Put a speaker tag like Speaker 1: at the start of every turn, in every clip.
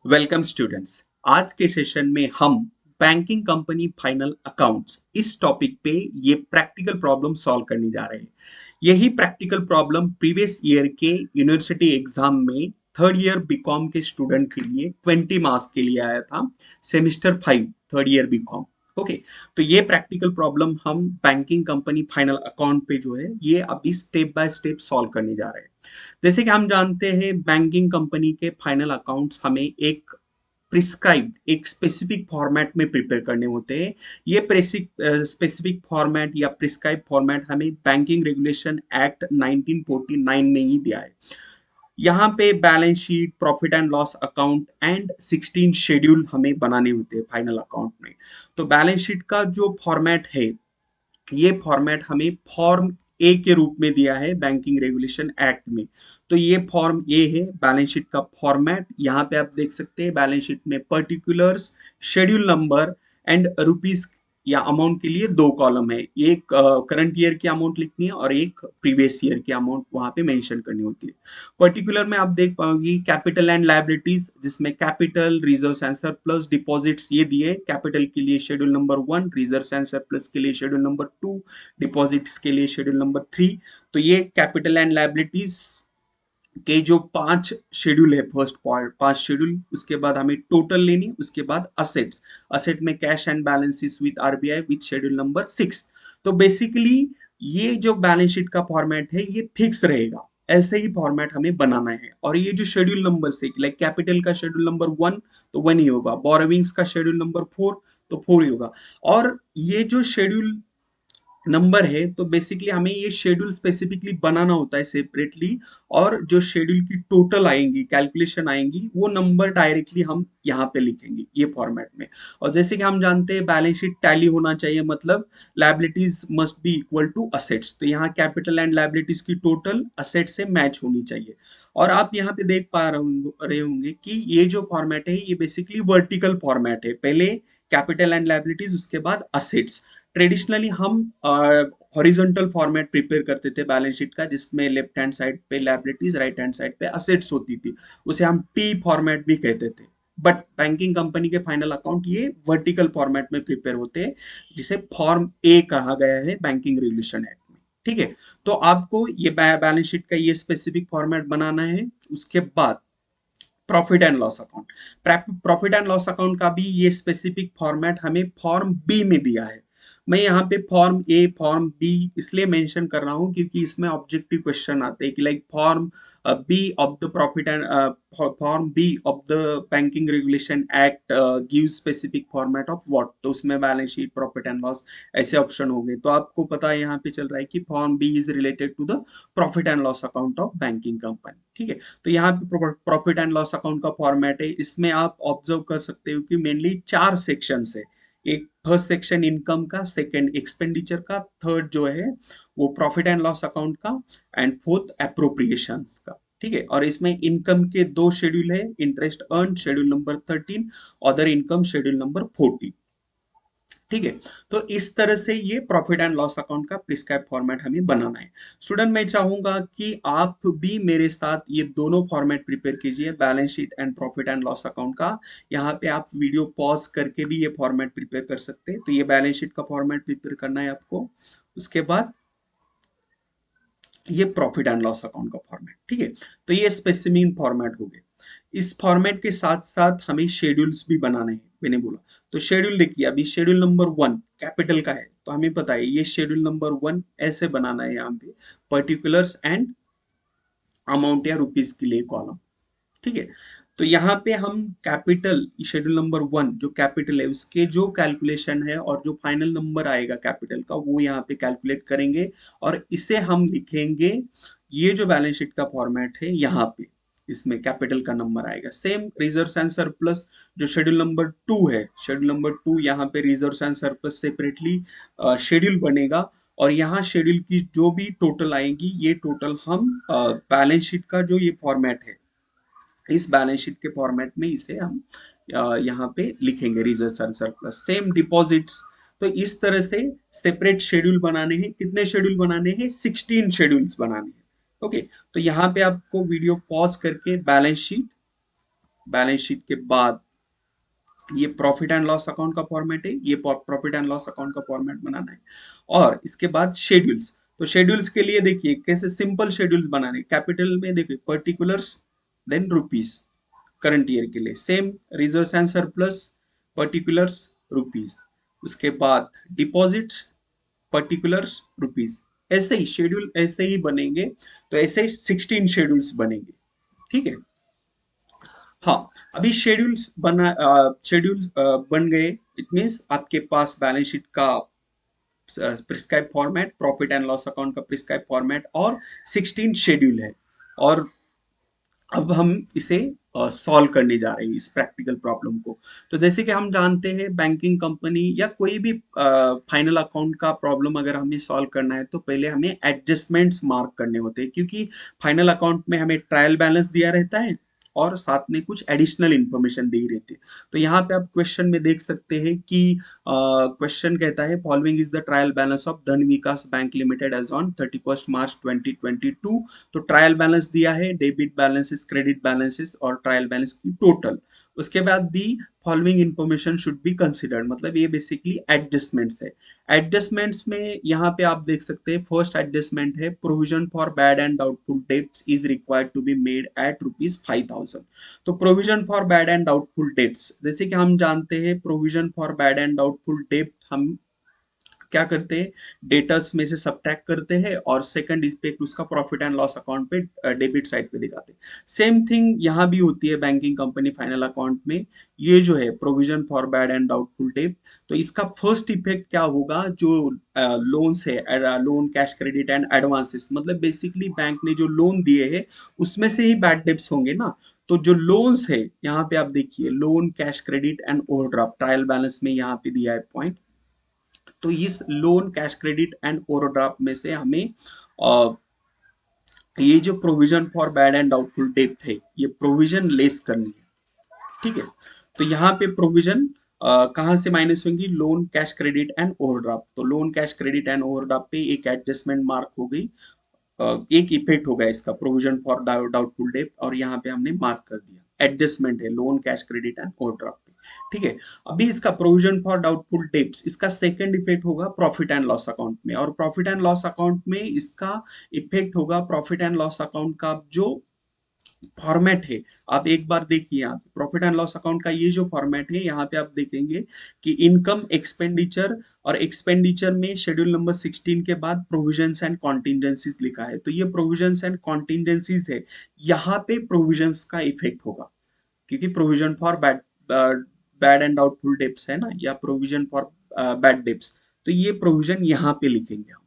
Speaker 1: Welcome students. आज के session में हम बैंकिंग कंपनी फाइनल अकाउंट्स इस टॉपिक पे ये प्रैक्टिकल प्रॉब्लम सॉल्व करने जा रहे हैं। यही प्रैक्टिकल प्रॉब्लम प्रीवियस ईयर के यूनिवर्सिटी एग्जाम में थर्ड ईयर बीकॉम के स्टूडेंट के लिए 20 मार्क्स के लिए आया था। Semester 5 third year BCom. Okay, तो ये प्रैक्टिकल प्रॉब्लम हम बैंकिंग कंपनी फाइनल अकाउंट पे जो है ये अभी स्टेप बाय स्टेप सॉल्व करने जा रहे हैं। जैसे कि हम जानते हैं बैंकिंग कंपनी के फाइनल अकाउंट्स हमें एक प्रिस्क्राइब एक स्पेसिफिक फॉर्मेट में प्रिपेयर करने होते हैं। ये स्पेसिफिक फॉर्मेट या प्रिस्क्राइब फॉर्मेट हमें बैंकिंग रेगुलेशन एक्ट 1949 में ही दिया है। यहाँ पे balance sheet, profit and loss account and 16 schedule हमें बनाने होते हैं फाइनल अकाउंट में। तो बैलेंस शीट का जो फॉर्मेट है, ये फॉर्मेट हमें फॉर्म ए के रूप में दिया है बैंकिंग रेगुलेशन एक्ट में। तो ये फॉर्म ए है बैलेंस शीट का फॉर्मेट। यहाँ पे आप देख सकते हैं बैलेंस शीट में particulars, schedule number and rupees या अमाउंट के लिए दो कॉलम है। एक करंट ईयर की अमाउंट लिखनी है और एक प्रीवियस ईयर की अमाउंट वहां पे मेंशन करनी होती है। पर्टिकुलर में आप देख पाओगे कैपिटल एंड लायबिलिटीज, जिसमें capital, reserves and surplus, deposits ये दिए। कैपिटल के लिए schedule number 1, reserves and surplus के लिए शेड्यूल नंबर 2, डिपॉजिट्स के लिए शेड्यूल नंबर 3। तो ये कैपिटल एंड लायबिलिटीज के जो 5 शेड्यूल है, फर्स्ट पार्ट 5 शेड्यूल, उसके बाद हमें टोटल लेनी, उसके बाद असेट्स, असेट में cash and balances with RBI with schedule number 6। तो बेसिकली ये जो बैलेंस शीट का फॉर्मेट है ये फिक्स रहेगा। ऐसे ही फॉर्मेट हमें बनाना है। और ये जो शेड्यूल नंबर से, लाइक कैपिटल का शेड्यूल नंबर 1 तो 1 ही होगा, बोरोविंग्स का शेड्यूल नंबर 4 तो 4 ही होगा। और ये जो शेड्यूल नंबर है, तो बेसिकली हमें ये शेड्यूल स्पेसिफिकली बनाना होता है सेपरेटली। और जो शेड्यूल की टोटल आएंगी, कैलकुलेशन आएंगी, वो नंबर डायरेक्टली हम यहाँ पे लिखेंगे ये फॉर्मेट में। और जैसे कि हम जानते हैं बैलेंस शीट टैली होना चाहिए, मतलब liabilities must be equal to assets. तो यहाँ कैपिटल एंड लायबिलिटीज की टोटल असेट से मैच होनी चाहिए। और आप यहाँ पे देख पा रहे होंगे कि ये जो फॉर्मेट है ये बेसिकली वर्टिकल फॉर्मेट है। पहले कैपिटल एंड लायबिलिटीज, उसके बाद असेट्स। ट्रेडिशनली हम हॉरिजॉन्टल फॉर्मेट प्रिपेयर करते थे बैलेंस शीट का, जिसमें लेफ्ट हैंड साइड पे लायबिलिटीज, राइट हैंड साइड पे असेट्स होती थी। उसे हम टी फॉर्मेट भी कहते थे। बट बैंकिंग कंपनी के फाइनल अकाउंट ये वर्टिकल फॉर्मेट में प्रिपेयर होते हैं, जिसे फॉर्म ए कहा गया है बैंकिंग रेगुलेशन एक्ट में। ठीक है, तो आपको ये बैलेंस शीट का ये स्पेसिफिक फॉर्मेट बनाना है। उसके बाद profit and loss account, profit and loss account का भी ये स्पेसिफिक फॉर्मेट हमें फॉर्म बी में दिया है। मैं यहाँ पे फॉर्म ए, फॉर्म बी इसलिए मेंशन कर रहा हूँ क्योंकि इसमें ऑब्जेक्टिव क्वेश्चन आते हैं कि like form B of the profit and form B of the banking regulation act give specific format of what. तो उसमें balance sheet, profit and loss ऐसे ऑप्शन हो गए। तो आपको पता है यहाँ पे चल रहा है कि form B is related to the profit and loss account of banking company. ठीक है, तो यहाँ पे प्रॉफिट एंड लॉस अकाउंट का फॉर्मेट है। इसमें आप ऑब्जर्व कर सकते हो कि मेनली 4 सेक्शन है। एक फर्स्ट सेक्शन इनकम का, सेकंड एक्सपेंडिचर का, थर्ड जो है वो प्रॉफिट एंड लॉस अकाउंट का, एंड फोर्थ अप्रोप्रिएशंस का। ठीक है, और इसमें इनकम के 2 शेड्यूल है, interest earn schedule number 13, other income schedule number 14। ठीक है, तो इस तरह से ये प्रॉफिट एंड लॉस अकाउंट का प्रिस्क्राइब फॉर्मेट हमें बनाना है। स्टूडेंट, मैं चाहूंगा कि आप भी मेरे साथ ये दोनों फॉर्मेट प्रिपेयर कीजिए, balance sheet and profit and loss account का। यहाँ पे आप वीडियो पॉज करके भी ये फॉर्मेट प्रिपेयर कर सकते हैं। तो ये बैलेंस शीट का फॉर्मेट प्रिपेयर करना है आपको। उसके बाद ये प्रॉफिट एंड लॉस अकाउंट का फॉर्मेट। ठीक है, तो ये स्पेसिमिन फॉर्मेट हो गए। इस फॉर्मेट के साथ साथ हमें शेड्यूल्स भी बनाने हैं, मैंने बोला। तो शेड्यूल देखिए, अभी शेड्यूल नंबर 1 कैपिटल का है, तो हमें पता है ये शेड्यूल नंबर 1 ऐसे बनाना है। यहाँ पे पर्टिकुलर्स एंड अमाउंट या रुपीज के लिए कॉलम। ठीक है, तो यहाँ पे हम कैपिटल, शेड्यूल नंबर 1 जो कैपिटल है उसके जो कैलकुलेशन है और जो फाइनल नंबर आएगा कैपिटल का, वो यहाँ पे कैलकुलेट करेंगे और इसे हम लिखेंगे। ये जो बैलेंस शीट का फॉर्मेट है यहाँ पे, इसमें कैपिटल का नंबर आएगा। सेम रिजर्व्स एंड सरप्लस, जो शेड्यूल नंबर 2 है, शेड्यूल नंबर 2 यहाँ पे reserves and surplus separately schedule बनेगा। और यहाँ शेड्यूल की जो भी टोटल आएंगी, ये टोटल हम बैलेंस शीट का जो ये फॉर्मेट है, इस बैलेंस शीट के फॉर्मेट में इसे हम यहाँ पे लिखेंगे, reserve and surplus. Same deposits. तो इस तरह से सेपरेट शेड्यूल बनाने हैं। कितने शेड्यूल बनाने हैं? 16 शेड्यूल्स बनाने हैं। ओके, तो यहाँ पे आपको वीडियो पॉज करके बैलेंस शीट, बैलेंस शीट के बाद ये प्रॉफिट एंड लॉस अकाउंट का फॉर्मेट है, ये प्रॉफिट एंड लॉस अकाउंट का फॉर्मेट बनाना है। और इसके बाद शेड्यूल्स, तो शेड्यूल्स के लिए देखिए कैसे सिंपल शेड्यूल्स बनाने, कैपिटल में देखिए particulars, then rupees, current year के लिए same, reserves and surplus, particulars, rupees, उसके बाद डिपॉजिट्स, पर्टिकुलर्स, रुपीस। ऐसे ही शेड्यूल ऐसे ही बनेंगे, तो ऐसे 16 शेड्यूल्स बनेंगे, ठीक है। हाँ, अभी शेड्यूल बन गए, इट मीन्स आपके पास बैलेंस शीट का prescribe format, profit and loss account का प्रिस्क्राइब फॉर्मेट और 16 शेड्यूल है। और अब हम इसे सॉल्व करने जा रहे हैं इस प्रैक्टिकल प्रॉब्लम को। तो जैसे कि हम जानते हैं बैंकिंग कंपनी या कोई भी फाइनल अकाउंट का प्रॉब्लम अगर हमें सॉल्व करना है तो पहले हमें एडजस्टमेंट्स मार्क करने होते हैं, क्योंकि फाइनल अकाउंट में हमें ट्रायल बैलेंस दिया रहता है और साथ में कुछ एडिशनल इंफॉर्मेशन दी रहती है। तो यहाँ पे आप क्वेश्चन में देख सकते हैं कि क्वेश्चन कहता है following is the trial balance of धन विकास बैंक लिमिटेड एज ऑन 31 मार्च 2022। तो ट्रायल बैलेंस दिया है, डेबिट बैलेंसेस, क्रेडिट बैलेंसेस और ट्रायल बैलेंस की टोटल। उसके बाद the following information should be considered, मतलब ये बेसिकली एडजस्टमेंट्स है। एडजस्टमेंट्स में यहाँ पे आप देख सकते हैं फर्स्ट एडजस्टमेंट है provision for bad and doubtful debts is required to be made at ₹5,000। तो provision for bad and doubtful debts, जैसे कि हम जानते हैं provision for bad and doubtful debt हम क्या करते हैं, डेटर्स में से सब्ट्रैक्ट करते हैं और सेकंड इफेक्ट उसका प्रॉफिट एंड लॉस अकाउंट पे डेबिट साइड पे दिखाते हैं। सेम थिंग यहाँ भी होती है बैंकिंग कंपनी फाइनल अकाउंट में। ये जो है provision for bad and doubtful date, तो इसका फर्स्ट इफेक्ट क्या होगा, जो लोन्स है, loan, cash credit and advances, मतलब बेसिकली बैंक ने जो लोन दिए हैं उसमें से ही बैड डेब्ट्स होंगे ना। तो जो लोन्स है यहाँ पे आप देखिए loan, cash credit and overdraft, trial balance में यहाँ पे दिया है पॉइंट। तो इस loan, cash credit and overdraft में से हमें ये जो provision for bad and doubtful date है ये प्रोविजन लेस करनी है, ठीक है। तो यहाँ पे प्रोविजन कहाँ से माइनस होंगी, loan, cash credit and overdraft. तो loan, cash credit and overdraft पे एक एडजस्टमेंट मार्क हो गई, एक इफेक्ट होगा इसका प्रोविजन फॉर डाउटफुल डेट, और यहाँ पे हमने मार्क कर दिया एडजस्टमेंट है loan, cash credit and overdraft पे, ठीक है। अभी इसका प्रोविजन फॉर डाउटफुल डेट्स, इसका सेकंड इफेक्ट होगा प्रॉफिट एंड लॉस अकाउंट में, और प्रॉफिट एंड लॉस अकाउंट में इसका इफेक्ट होगा प्रॉफिट एंड लॉस अकाउंट का जो फॉर्मेट है। आप एक बार देखिए, आप प्रॉफिट एंड लॉस अकाउंट का ये जो फॉर्मेट है यहाँ पे आप देखेंगे कि इनकम, एक्सपेंडिचर, और एक्सपेंडिचर में शेड्यूल नंबर 16 के बाद प्रोविजंस एंड कॉन्टिजेंसीज लिखा है। तो ये प्रोविजंस एंड कॉन्टिजेंसीज है, यहाँ पे प्रोविजंस का इफेक्ट होगा, क्योंकि provision for bad and doubtful debts है ना, या प्रोविजन फॉर बैड डेब्ट्स, तो ये प्रोविजन यहाँ पे लिखेंगे हम।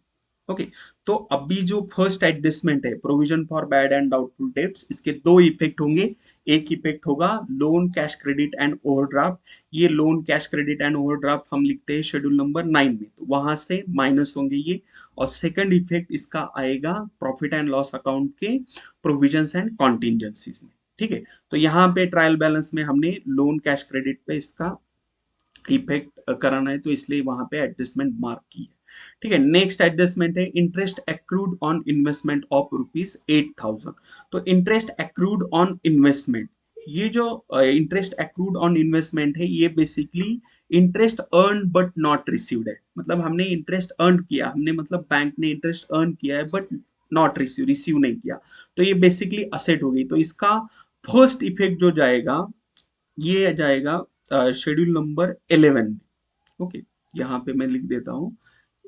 Speaker 1: ओके, तो अभी जो फर्स्ट एडजस्टमेंट है provision for bad and doubtful debts, इसके दो इफेक्ट होंगे। एक इफेक्ट होगा loan, cash credit and overdraft, ये loan, cash credit and overdraft हम लिखते हैं शेड्यूल नंबर 9 में, तो वहां से माइनस होंगे ये। और सेकंड इफेक्ट इसका आएगा प्रॉफिट एंड लॉस अकाउंट के प्रोविजंस एंड कॉन्टिजेंसीज में, ठीक है। तो यहाँ पे ट्रायल बैलेंस में हमने लोन, कैश क्रेडिट पे इसका इफेक्ट कराना है, तो इसलिए वहां पे एडजस्टमेंट मार्क की है, ठीक है। नेक्स्ट एडजस्टमेंट है interest accrued on investment of ₹8,000। तो इंटरेस्ट एक्रूड ऑन इन्वेस्टमेंट, ये जो इंटरेस्ट एक्रूड ऑन इन्वेस्टमेंट है ये basically interest earn but not received है, मतलब हमने इंटरेस्ट अर्न किया, हमने मतलब बैंक ने इंटरेस्ट अर्न किया है बट नॉट रिसीव नहीं किया, तो ये बेसिकली असेट हो गई। तो इसका फर्स्ट इफेक्ट जो जाएगा ये जाएगा शेड्यूल नंबर 11 में। ओके, यहाँ पे मैं लिख देता हूँ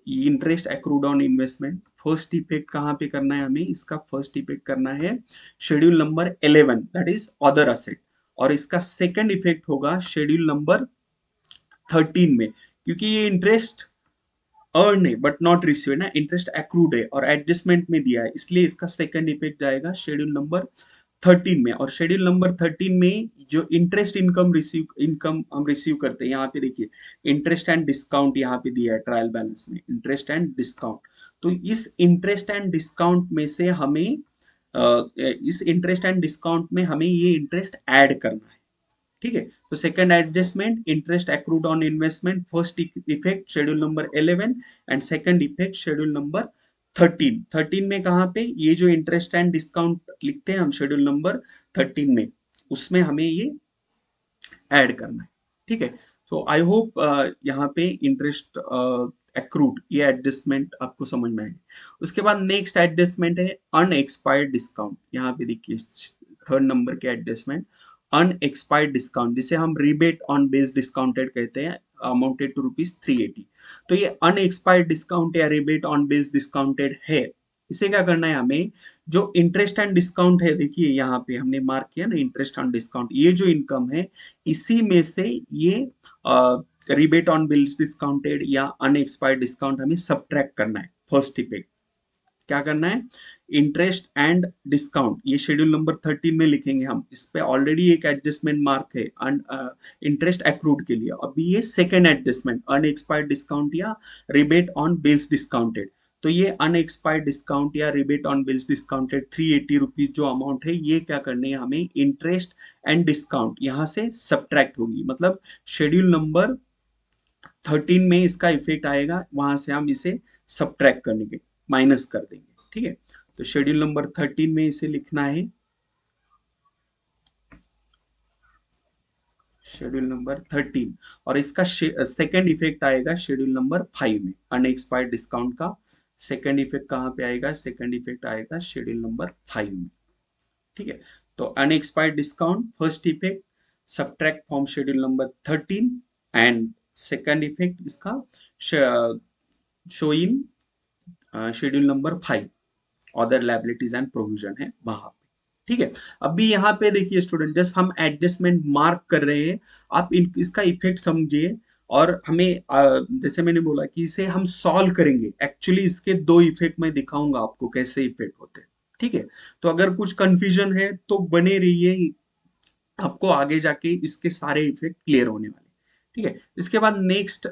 Speaker 1: interest accrued on investment, first effect कहाँ पे करना है हमें, इसका फर्स्ट इफेक्ट करना है schedule number 11, that is other asset, और इसका सेकंड इफेक्ट होगा शेड्यूल नंबर 13 में, क्योंकि ये इंटरेस्ट अर्न है बट नॉट रिसीव है ना, इंटरेस्ट एक्रूड है और एडजस्टमेंट में दिया है, इसलिए इसका सेकंड इफेक्ट जाएगा शेड्यूल नंबर 13 में। और शेड्यूल नंबर 13 में जो इंटरेस्ट इनकम हम रिसीव करते हैं, यहाँ पे देखिए इंटरेस्ट एंड डिस्काउंट यहाँ पे दिया है ट्रायल बैलेंस में, इंटरेस्ट एंड डिस्काउंट। तो इस इंटरेस्ट एंड डिस्काउंट में से हमें इस इंटरेस्ट एंड डिस्काउंट में हमें ये इंटरेस्ट ऐड करना है, ठीक है। तो second adjustment interest accrued on investment, first effect schedule number 11 and second effect schedule number 13 में कहाँ पे ये जो इंटरेस्ट एंड डिस्काउंट लिखते हैं हम शेड्यूल नंबर 13 में, उसमें हमें ये ऐड करना है। ठीक है, तो आई होप यहाँ पे इंटरेस्ट एक्रूड ये एडजस्टमेंट आपको समझ में आएगी। उसके बाद नेक्स्ट एडजस्टमेंट है अनएक्सपायर्ड डिस्काउंट। यहाँ पे देखिए थर्ड नंबर के एडजस्टमेंट अनएक्सपायर्ड डिस्काउंट, जिसे हम रिबेट ऑन बेस डिस्काउंटेड कहते हैं, अमाउंटेड टू ₹380। तो ये अनएक्सपायर्ड डिस्काउंट या रिबेट ऑन बेस डिस्काउंटेड है। इसे क्या करना है हमें, जो इंटरेस्ट एंड डिस्काउंट है, देखिए यहाँ पे हमने मार्क किया ना इंटरेस्ट ऑन डिस्काउंट, ये जो इनकम है इसी में से ये रिबेट ऑन बिल्स डिस्काउंटेड या अनएक्सपायर्ड डिस्काउंट हमें सब्ट्रैक्ट करना है। फर्स्ट इफेक्ट क्या करना है, इंटरेस्ट एंड डिस्काउंट, ये शेड्यूल नंबर 13 में लिखेंगे हम। इस पे ऑलरेडी एक एडजस्टमेंट मार्क है इंटरेस्ट एक्रूड के लिए। अभी ये सेकेंड एडजस्टमेंट अनएक्सपायर्ड डिस्काउंट या रिबेट ऑन बिल्स डिस्काउंटेड। तो ये अनएक्सपायर्ड डिस्काउंट या रिबेट ऑन बिल्स डिस्काउंटेड ₹380 जो अमाउंट है, ये क्या करनी है हमें, इंटरेस्ट एंड डिस्काउंट यहाँ से सब्ट्रैक्ट होगी। मतलब शेड्यूल नंबर 13 में इसका इफेक्ट आएगा, वहां से हम इसे सब्ट्रैक्ट करने के माइनस कर देंगे। ठीक है, तो शेड्यूल नंबर 13 में इसे लिखना है, शेड्यूल नंबर 13, और इसका सेकेंड इफेक्ट आएगा शेड्यूल नंबर 5 में। अनएक्सपायर्ड डिस्काउंट का सेकेंड इफेक्ट कहाँ पे आएगा, सेकेंड इफेक्ट आएगा शेड्यूल नंबर 5 में। ठीक है, तो unexpired discount first effect subtract from schedule number 13, and second effect इसका show in schedule number 5 other liabilities and provision है वहां पे। ठीक है, अभी यहाँ पे देखिए स्टूडेंट, जस्ट हम एडजस्टमेंट मार्क कर रहे हैं, आप इसका इफेक्ट समझिए। और हमें जैसे मैंने बोला कि इसे हम सॉल्व करेंगे, एक्चुअली इसके दो इफेक्ट मैं दिखाऊंगा आपको कैसे इफेक्ट होते हैं। ठीक है, तो अगर कुछ कंफ्यूजन है तो बने रहिए, आपको आगे जाके इसके सारे इफेक्ट क्लियर होने वाले। ठीक है, इसके बाद नेक्स्ट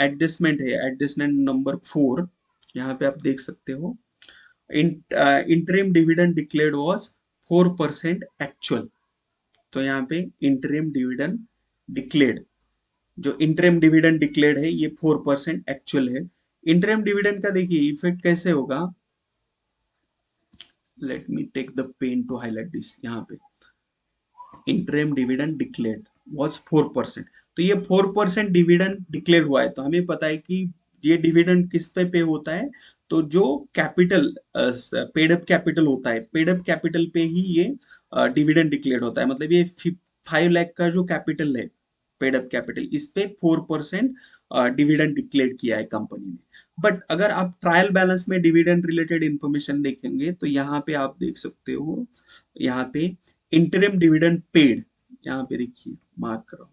Speaker 1: एडजस्टमेंट है एडजस्टमेंट नंबर 4। यहाँ पे आप देख सकते हो, interim dividend declared was 4% actual। तो यहाँ पे interim dividend declared, जो interim dividend declared है ये 4% actual है। interim dividend का देखिए इफेक्ट कैसे होगा, let me take the pen to highlight this। यहाँ पे interim dividend declared was 4%। तो ये 4% डिविडेंड डिक्लेयर हुआ है, तो हमें पता है कि ये डिविडेंड किस पे होता है, तो जो कैपिटल पेड अप कैपिटल होता है, पेड अप कैपिटल पे ही ये डिविडेंड डिक्लेयर होता है। मतलब ये 5 लाख का जो कैपिटल है, पेड अप कैपिटल, इस पे 4% डिविडेंड डिक्लेयर किया है कंपनी ने। बट अगर आप ट्रायल बैलेंस में डिविडेंड रिलेटेड इंफॉर्मेशन देखेंगे तो यहाँ पे आप देख सकते हो, यहाँ पे इंटरिम डिविडेंड पेड, यहाँ पे देखिए मार्क करो,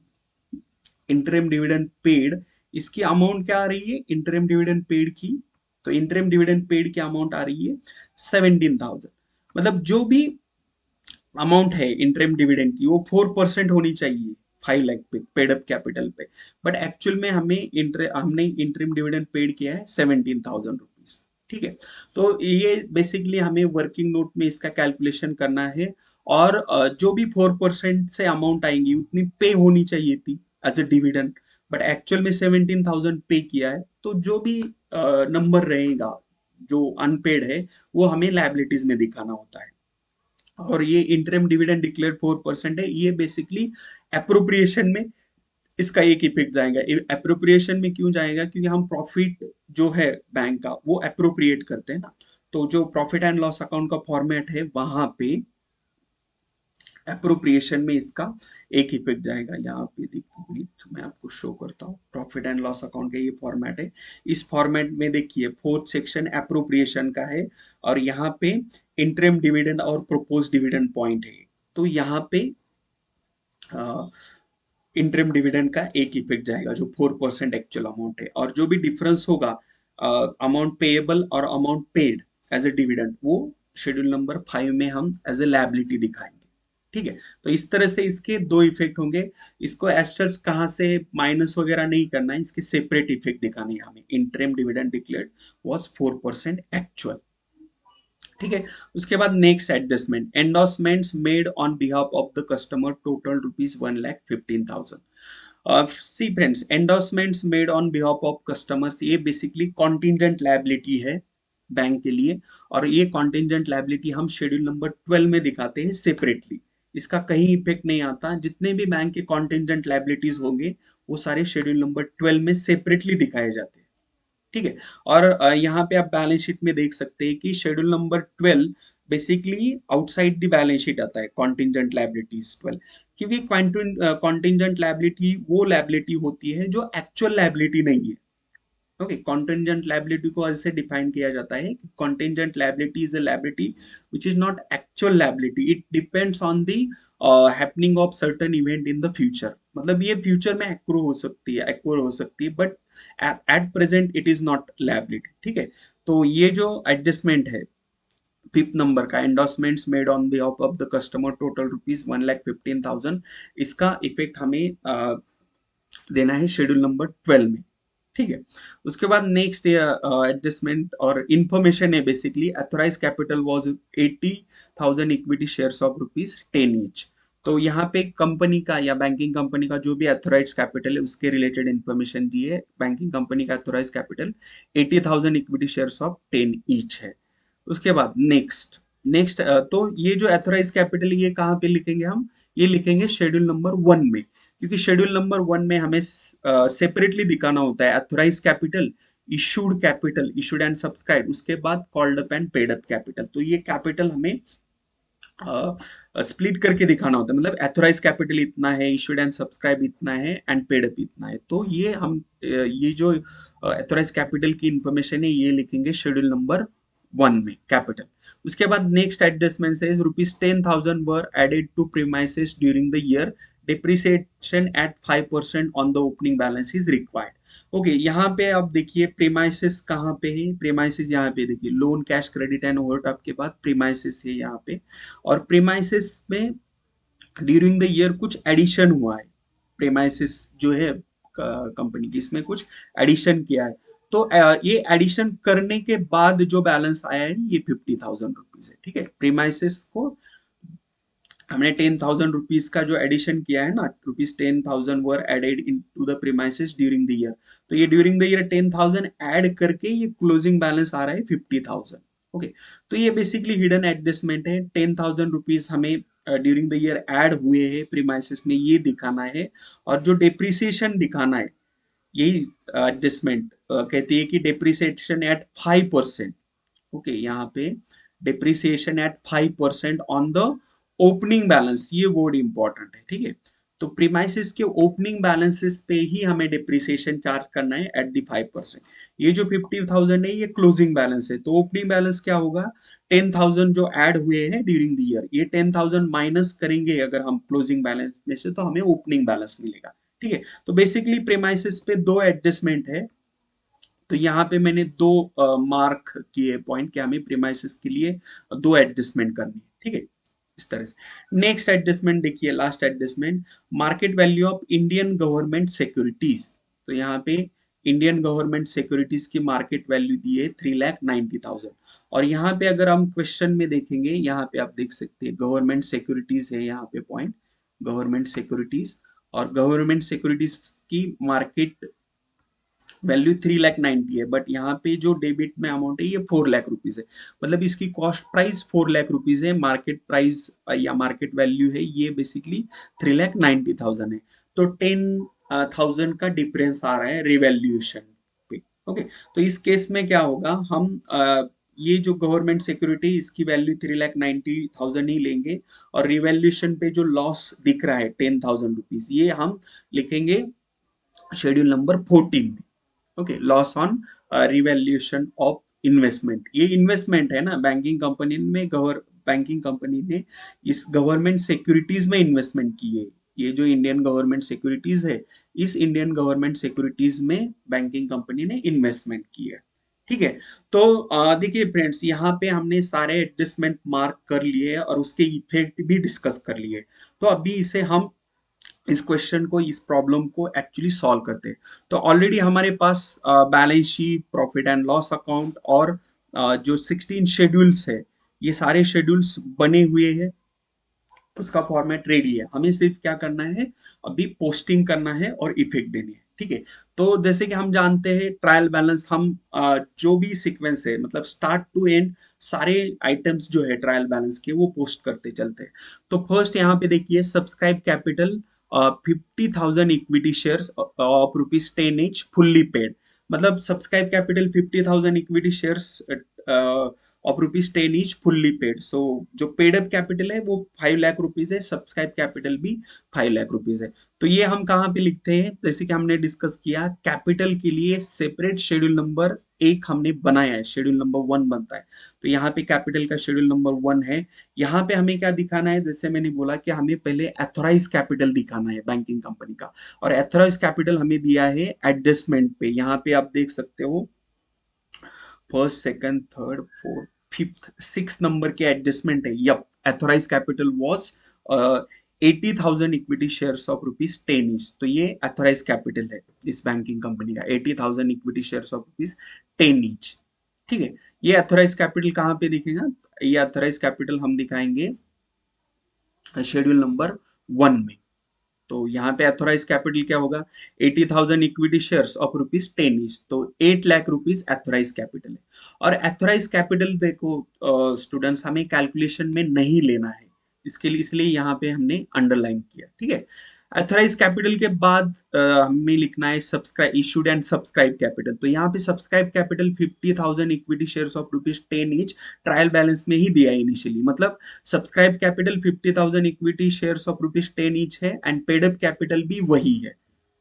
Speaker 1: इंटरिम डिविडेंड पेड, इसकी अमाउंट क्या आ रही है इंटरिम डिविडेंड पेड की, तो इंटरिम डिविडेंड पेड की अमाउंट आ रही है 17,000। मतलब जो भी अमाउंट है इंटरिम डिविडेंड की वो 4% होनी चाहिए 5 लाख पे पेड अप कैपिटल पे, बट एक्चुअल में हमने इंटरिम डिविडेंड पेड किया है 17,000 रुपीज। ठीक है, तो ये बेसिकली हमें वर्किंग नोट में इसका कैलकुलेशन करना है, और जो भी 4% से अमाउंट आएंगी उतनी पे होनी चाहिए थी as a dividend, but actual में 17,000 पे किया है। तो जो भी नंबर रहेगा जो अनपेड है वो हमें लायबिलिटीज में दिखाना होता है। और ये इंटरिम डिविडेंड डिक्लेयर 4% है, ये बेसिकली अप्रोप्रिएशन में इसका एक इफेक्ट जाएगा। अप्रोप्रिएशन में क्यों जाएगा, क्योंकि हम प्रॉफिट जो है बैंक का वो अप्रोप्रिएट करते हैं ना, तो जो प्रॉफिट एंड लॉस अकाउंट का फॉर्मेट है वहां पे अप्रोप्रिएशन में इसका एक इफेक्ट जाएगा। यहाँ पे देखिए मैं आपको शो करता हूँ, प्रॉफिट एंड लॉस अकाउंट का ये फॉर्मेट है। इस फॉर्मेट में देखिए फोर्थ सेक्शन अप्रोप्रिएशन का है, और यहाँ पे इंटरिम डिविडेंड और प्रोपोज डिविडेंड पॉइंट है। तो यहाँ पे इंटरिम डिविडेंड का एक इफेक्ट जाएगा जो 4% एक्चुअल अमाउंट है, और जो भी डिफरेंस होगा अमाउंट पेएबल और amount paid as a dividend, वो शेड्यूल नंबर 5 में हम एज ए लायबिलिटी दिखाएंगे। ठीक है, तो इस तरह से इसके दो इफेक्ट होंगे। इसको एस्टर्स कहाँ से माइनस वगैरह नहीं करना है, इसके सेपरेट इफेक्ट दिखाने हैं हमें। Interim dividend declared was 4% actual. ठीक है, उसके बाद next adjustment endorsements made on behalf of the customer total ₹1,15,000। See friends, endorsements made on behalf of customers ये बेसिकली कॉन्टिंजेंट लायबिलिटी है बैंक के लिए, और ये कॉन्टिंजेंट लायबिलिटी हम शेड्यूल नंबर 12 में दिखाते हैं सेपरेटली। इसका कहीं इफेक्ट नहीं आता। जितने भी बैंक के कॉन्टेंजेंट लायबिलिटीज होंगे वो सारे शेड्यूल नंबर 12 में सेपरेटली दिखाए जाते हैं। ठीक है। और यहाँ पे आप बैलेंस शीट में देख सकते हैं कि schedule number 12 basically outside the balance sheet आता है, कॉन्टिंजेंट लायबिलिटीज 12। क्योंकि कॉन्टिंजेंट लायबिलिटी वो लायबिलिटी होती है जो एक्चुअल लायबिलिटी नहीं है। ओके, कॉन्टिंजेंट लायबिलिटी को ऐसे डिफाइन किया जाता है कि contingent liability is a liability which is not actual liability, it depends on the happening of certain event in the future. मतलब ये फ्यूचर में एक्वर हो सकती है, but at present it is not liability. ठीक है। तो ये जो एडजस्टमेंट है फिफ्थ नंबर का, endorsements made on behalf of the customer total rupees 1,15,000, इसका इफेक्ट हमें देना है शेड्यूल नंबर 12 में। ठीक है। उसके बाद नेक्स्ट एडजस्टमेंट और इंफॉर्मेशन है, basically authorise capital was 80,000 equity shares of rupees 10 each. तो यहाँ पे कंपनी का या बैंकिंग कंपनी का जो भी अथोराइज कैपिटल है उसके रिलेटेड इंफॉर्मेशन दी है। बैंकिंग कंपनी का authorise capital 80,000 equity shares of 10 each है। उसके बाद नेक्स्ट नेक्स्ट तो ये जो अथोराइज कैपिटल ये कहाँ पे लिखेंगे हम? ये लिखेंगे शेड्यूल नंबर 1 में, क्योंकि शेड्यूल नंबर 1 में हमें सेपरेटली दिखाना होता है authorise capital, issued and subscribe, उसके बाद called up and paid up capital. तो ये कैपिटल हमें स्प्लिट करके दिखाना होता है, मतलब एथोराइज कैपिटल इतना है, इशूड एंड सब्सक्राइब इतना है, एंड पेड अप इतना है। तो ये हम ये जो एथोराइज कैपिटल की इंफॉर्मेशन है ये लिखेंगे शेड्यूल नंबर 1 में कैपिटल। उसके बाद नेक्स्ट एडजस्टमेंट से rupees 10,000 were added to premises during the year, depreciation at 5% on the opening balance is required। Okay, यहाँ पे आप देखिए प्रीमाइसेस कहाँ पे है? प्रीमाइसेस यहाँ पे देखिए, loan cash credit and overdraft के बाद प्रीमाइसेस है यहाँ पे। और प्रीमाइसेस में ड्यूरिंग द ईयर कुछ एडिशन हुआ है। प्रीमाइसेस जो है कंपनी की, इसमें कुछ एडिशन किया है। तो ये एडिशन करने के बाद जो बैलेंस आया है ये 50,000 रुपीज है। ठीक है। प्रीमाइसेस को हमने 10,000 रुपीज का जो एडिशन किया है ना, rupees 10,000 were added in to the premises during the year. तो ये ड्यूरिंग द ईयर 10,000 ऐड करके ये क्लोजिंग बैलेंस आ रहा है 50,000। ओके। तो ये बेसिकली हिडन एडजस्टमेंट है। 10,000 रुपीज हमें ड्यूरिंग द ईयर ऐड हुए हैं प्रीमाइसेस में, ये दिखाना है। और जो डिप्रिसिएशन दिखाना है, यही एडजस्टमेंट कहती है कि डिप्रिसिएशन एट 5%। ओके, यहाँ पे depreciation at 5% on the opening balance, ये वर्ड इंपॉर्टेंट है। ठीक है। तो प्रीमाइसिस के ओपनिंग बैलेंसेस पे ही हमें डिप्रिसिएशन चार्ज करना है एट दी 5%। ये जो 50,000 है ये क्लोजिंग बैलेंस है, तो ओपनिंग बैलेंस क्या होगा? 10,000 जो ऐड हुए हैं ड्यूरिंग द ईयर, ये 10,000 माइनस करेंगे अगर हम क्लोजिंग बैलेंस में से, तो हमें ओपनिंग बैलेंस मिलेगा। ठीक है। तो बेसिकली प्रीमाइसिस पे दो एडजस्टमेंट है। तो यहाँ पे मैंने दो मार्क किए पॉइंट कि हमें प्रीमाइसिस के लिए दो एडजस्टमेंट करनी है। ठीक है, इस तरह से। नेक्स्ट एडजस्टमेंट देखिए, last adjustment, market value of Indian government securities. तो यहाँ पे इंडियन गवर्नमेंट सिक्योरिटीज की मार्केट वैल्यू दी है 3,90,000। और यहाँ पे अगर हम क्वेश्चन में देखेंगे, यहाँ पे आप देख सकते हैं गवर्नमेंट सिक्योरिटीज है, यहाँ पे पॉइंट गवर्नमेंट सिक्योरिटीज, और गवर्नमेंट सिक्योरिटीज की मार्केट वैल्यू 3,90,000 है, बट यहाँ पे जो डेबिट में अमाउंट है ये 4,00,000 रुपीज है। मतलब इसकी कॉस्ट प्राइस 4,00,000 रुपीज है, मार्केट प्राइस या मार्केट वैल्यू है ये बेसिकली 3,90,000 है। तो 10,000 का डिफरेंस आ रहा है रिवैल्यूएशन पे। ओके। तो इस केस में क्या होगा, हम ये जो गवर्नमेंट सिक्योरिटी इसकी वैल्यू 3,90,000 ही लेंगे, और रिवैल्यूएशन पे जो लॉस दिख रहा है 10,000 रुपीज, ये हम लिखेंगे शेड्यूल नंबर 14 में। Okay, loss on revaluation of investment. ये इन्वेस्टमेंट है ना, बैंकिंग कंपनी ने इस गवर्नमेंट सिक्योरिटीज में इन्वेस्टमेंट की है। ये जो इंडियन गवर्नमेंट सिक्योरिटीज है, इस इंडियन गवर्नमेंट सिक्योरिटीज में बैंकिंग कंपनी ने इन्वेस्टमेंट की है। ठीक है। तो देखिए फ्रेंड्स, यहाँ पे हमने सारे एडजस्टमेंट मार्क कर लिए और उसके इफेक्ट भी डिस्कस कर लिए। तो अभी इसे हम इस क्वेश्चन को, इस प्रॉब्लम को एक्चुअली सॉल्व करते हैं। तो ऑलरेडी हमारे पास balance sheet, profit and loss account और जो 16 शेड्यूल्स है, ये सारे शेड्यूल्स बने हुए हैं, उसका फॉर्मेट रेडी है। हमें सिर्फ क्या करना है, अभी पोस्टिंग करना है और इफेक्ट देनी है। ठीक है। तो जैसे कि हम जानते हैं ट्रायल बैलेंस हम जो भी सीक्वेंस है मतलब स्टार्ट टू एंड सारे आइटम्स जो है ट्रायल बैलेंस के वो पोस्ट करते चलते हैं। तो फर्स्ट यहाँ पे देखिए subscribe capital 50,000 equity shares of rupees 10 each fully paid. मतलब subscribe capital 50,000 equity shares of rupees 10 each fully paid. So जो पेड अप कैपिटल है वो 5 लाख रुपीज है, सब्सक्राइब कैपिटल भी 5 लाख रुपीज है। तो ये हम कहाँ पे लिखते हैं, जैसे कि हमने डिस्कस किया कैपिटल के लिए सेपरेट शेड्यूल नंबर एक हमने बनाया है, शेड्यूल नंबर 1 बनता है। तो यहाँ पे कैपिटल का शेड्यूल नंबर 1 है। यहाँ पे हमें क्या दिखाना है, जैसे मैंने बोला कि हमें पहले एथोराइज कैपिटल दिखाना है बैंकिंग कंपनी का, और एथोराइज कैपिटल हमें दिया है एडजस्टमेंट पे। यहाँ पे आप देख सकते हो first second third fourth fifth 6 number के एडजस्टमेंट है। Yup, authorise capital was 80,000 equity shares of rupees 10 each। तो ये एथोराइज कैपिटल है इस बैंकिंग कंपनी का, 80,000 equity shares of rupees 10 each। ठीक है। ये एथोराइज कैपिटल कहाँ पे दिखेगा, ये एथोराइज कैपिटल हम दिखाएंगे शेड्यूल नंबर 1 में। तो यहाँ पे एथोराइज कैपिटल क्या होगा, 80,000 equity shares of rupees 10 each। तो 8 लाख रुपीज एथोराइज कैपिटल है। और एथोराइज कैपिटल देखो स्टूडेंट्स हमें कैलकुलेशन में नहीं लेना है, इसके लिए इसलिए यहाँ पे हमने अंडरलाइन किया। ठीक है। एथोराइज कैपिटल के बाद हमें लिखना है subscribe issued and subscribe capital. तो यहाँ पे subscribe capital 50,000 equity shares of rupees 10 each trial balance में ही दिया है इनिशियली। मतलब subscribe capital 50,000 equity shares of rupees 10 each है एंड पेड अप कैपिटल भी वही है।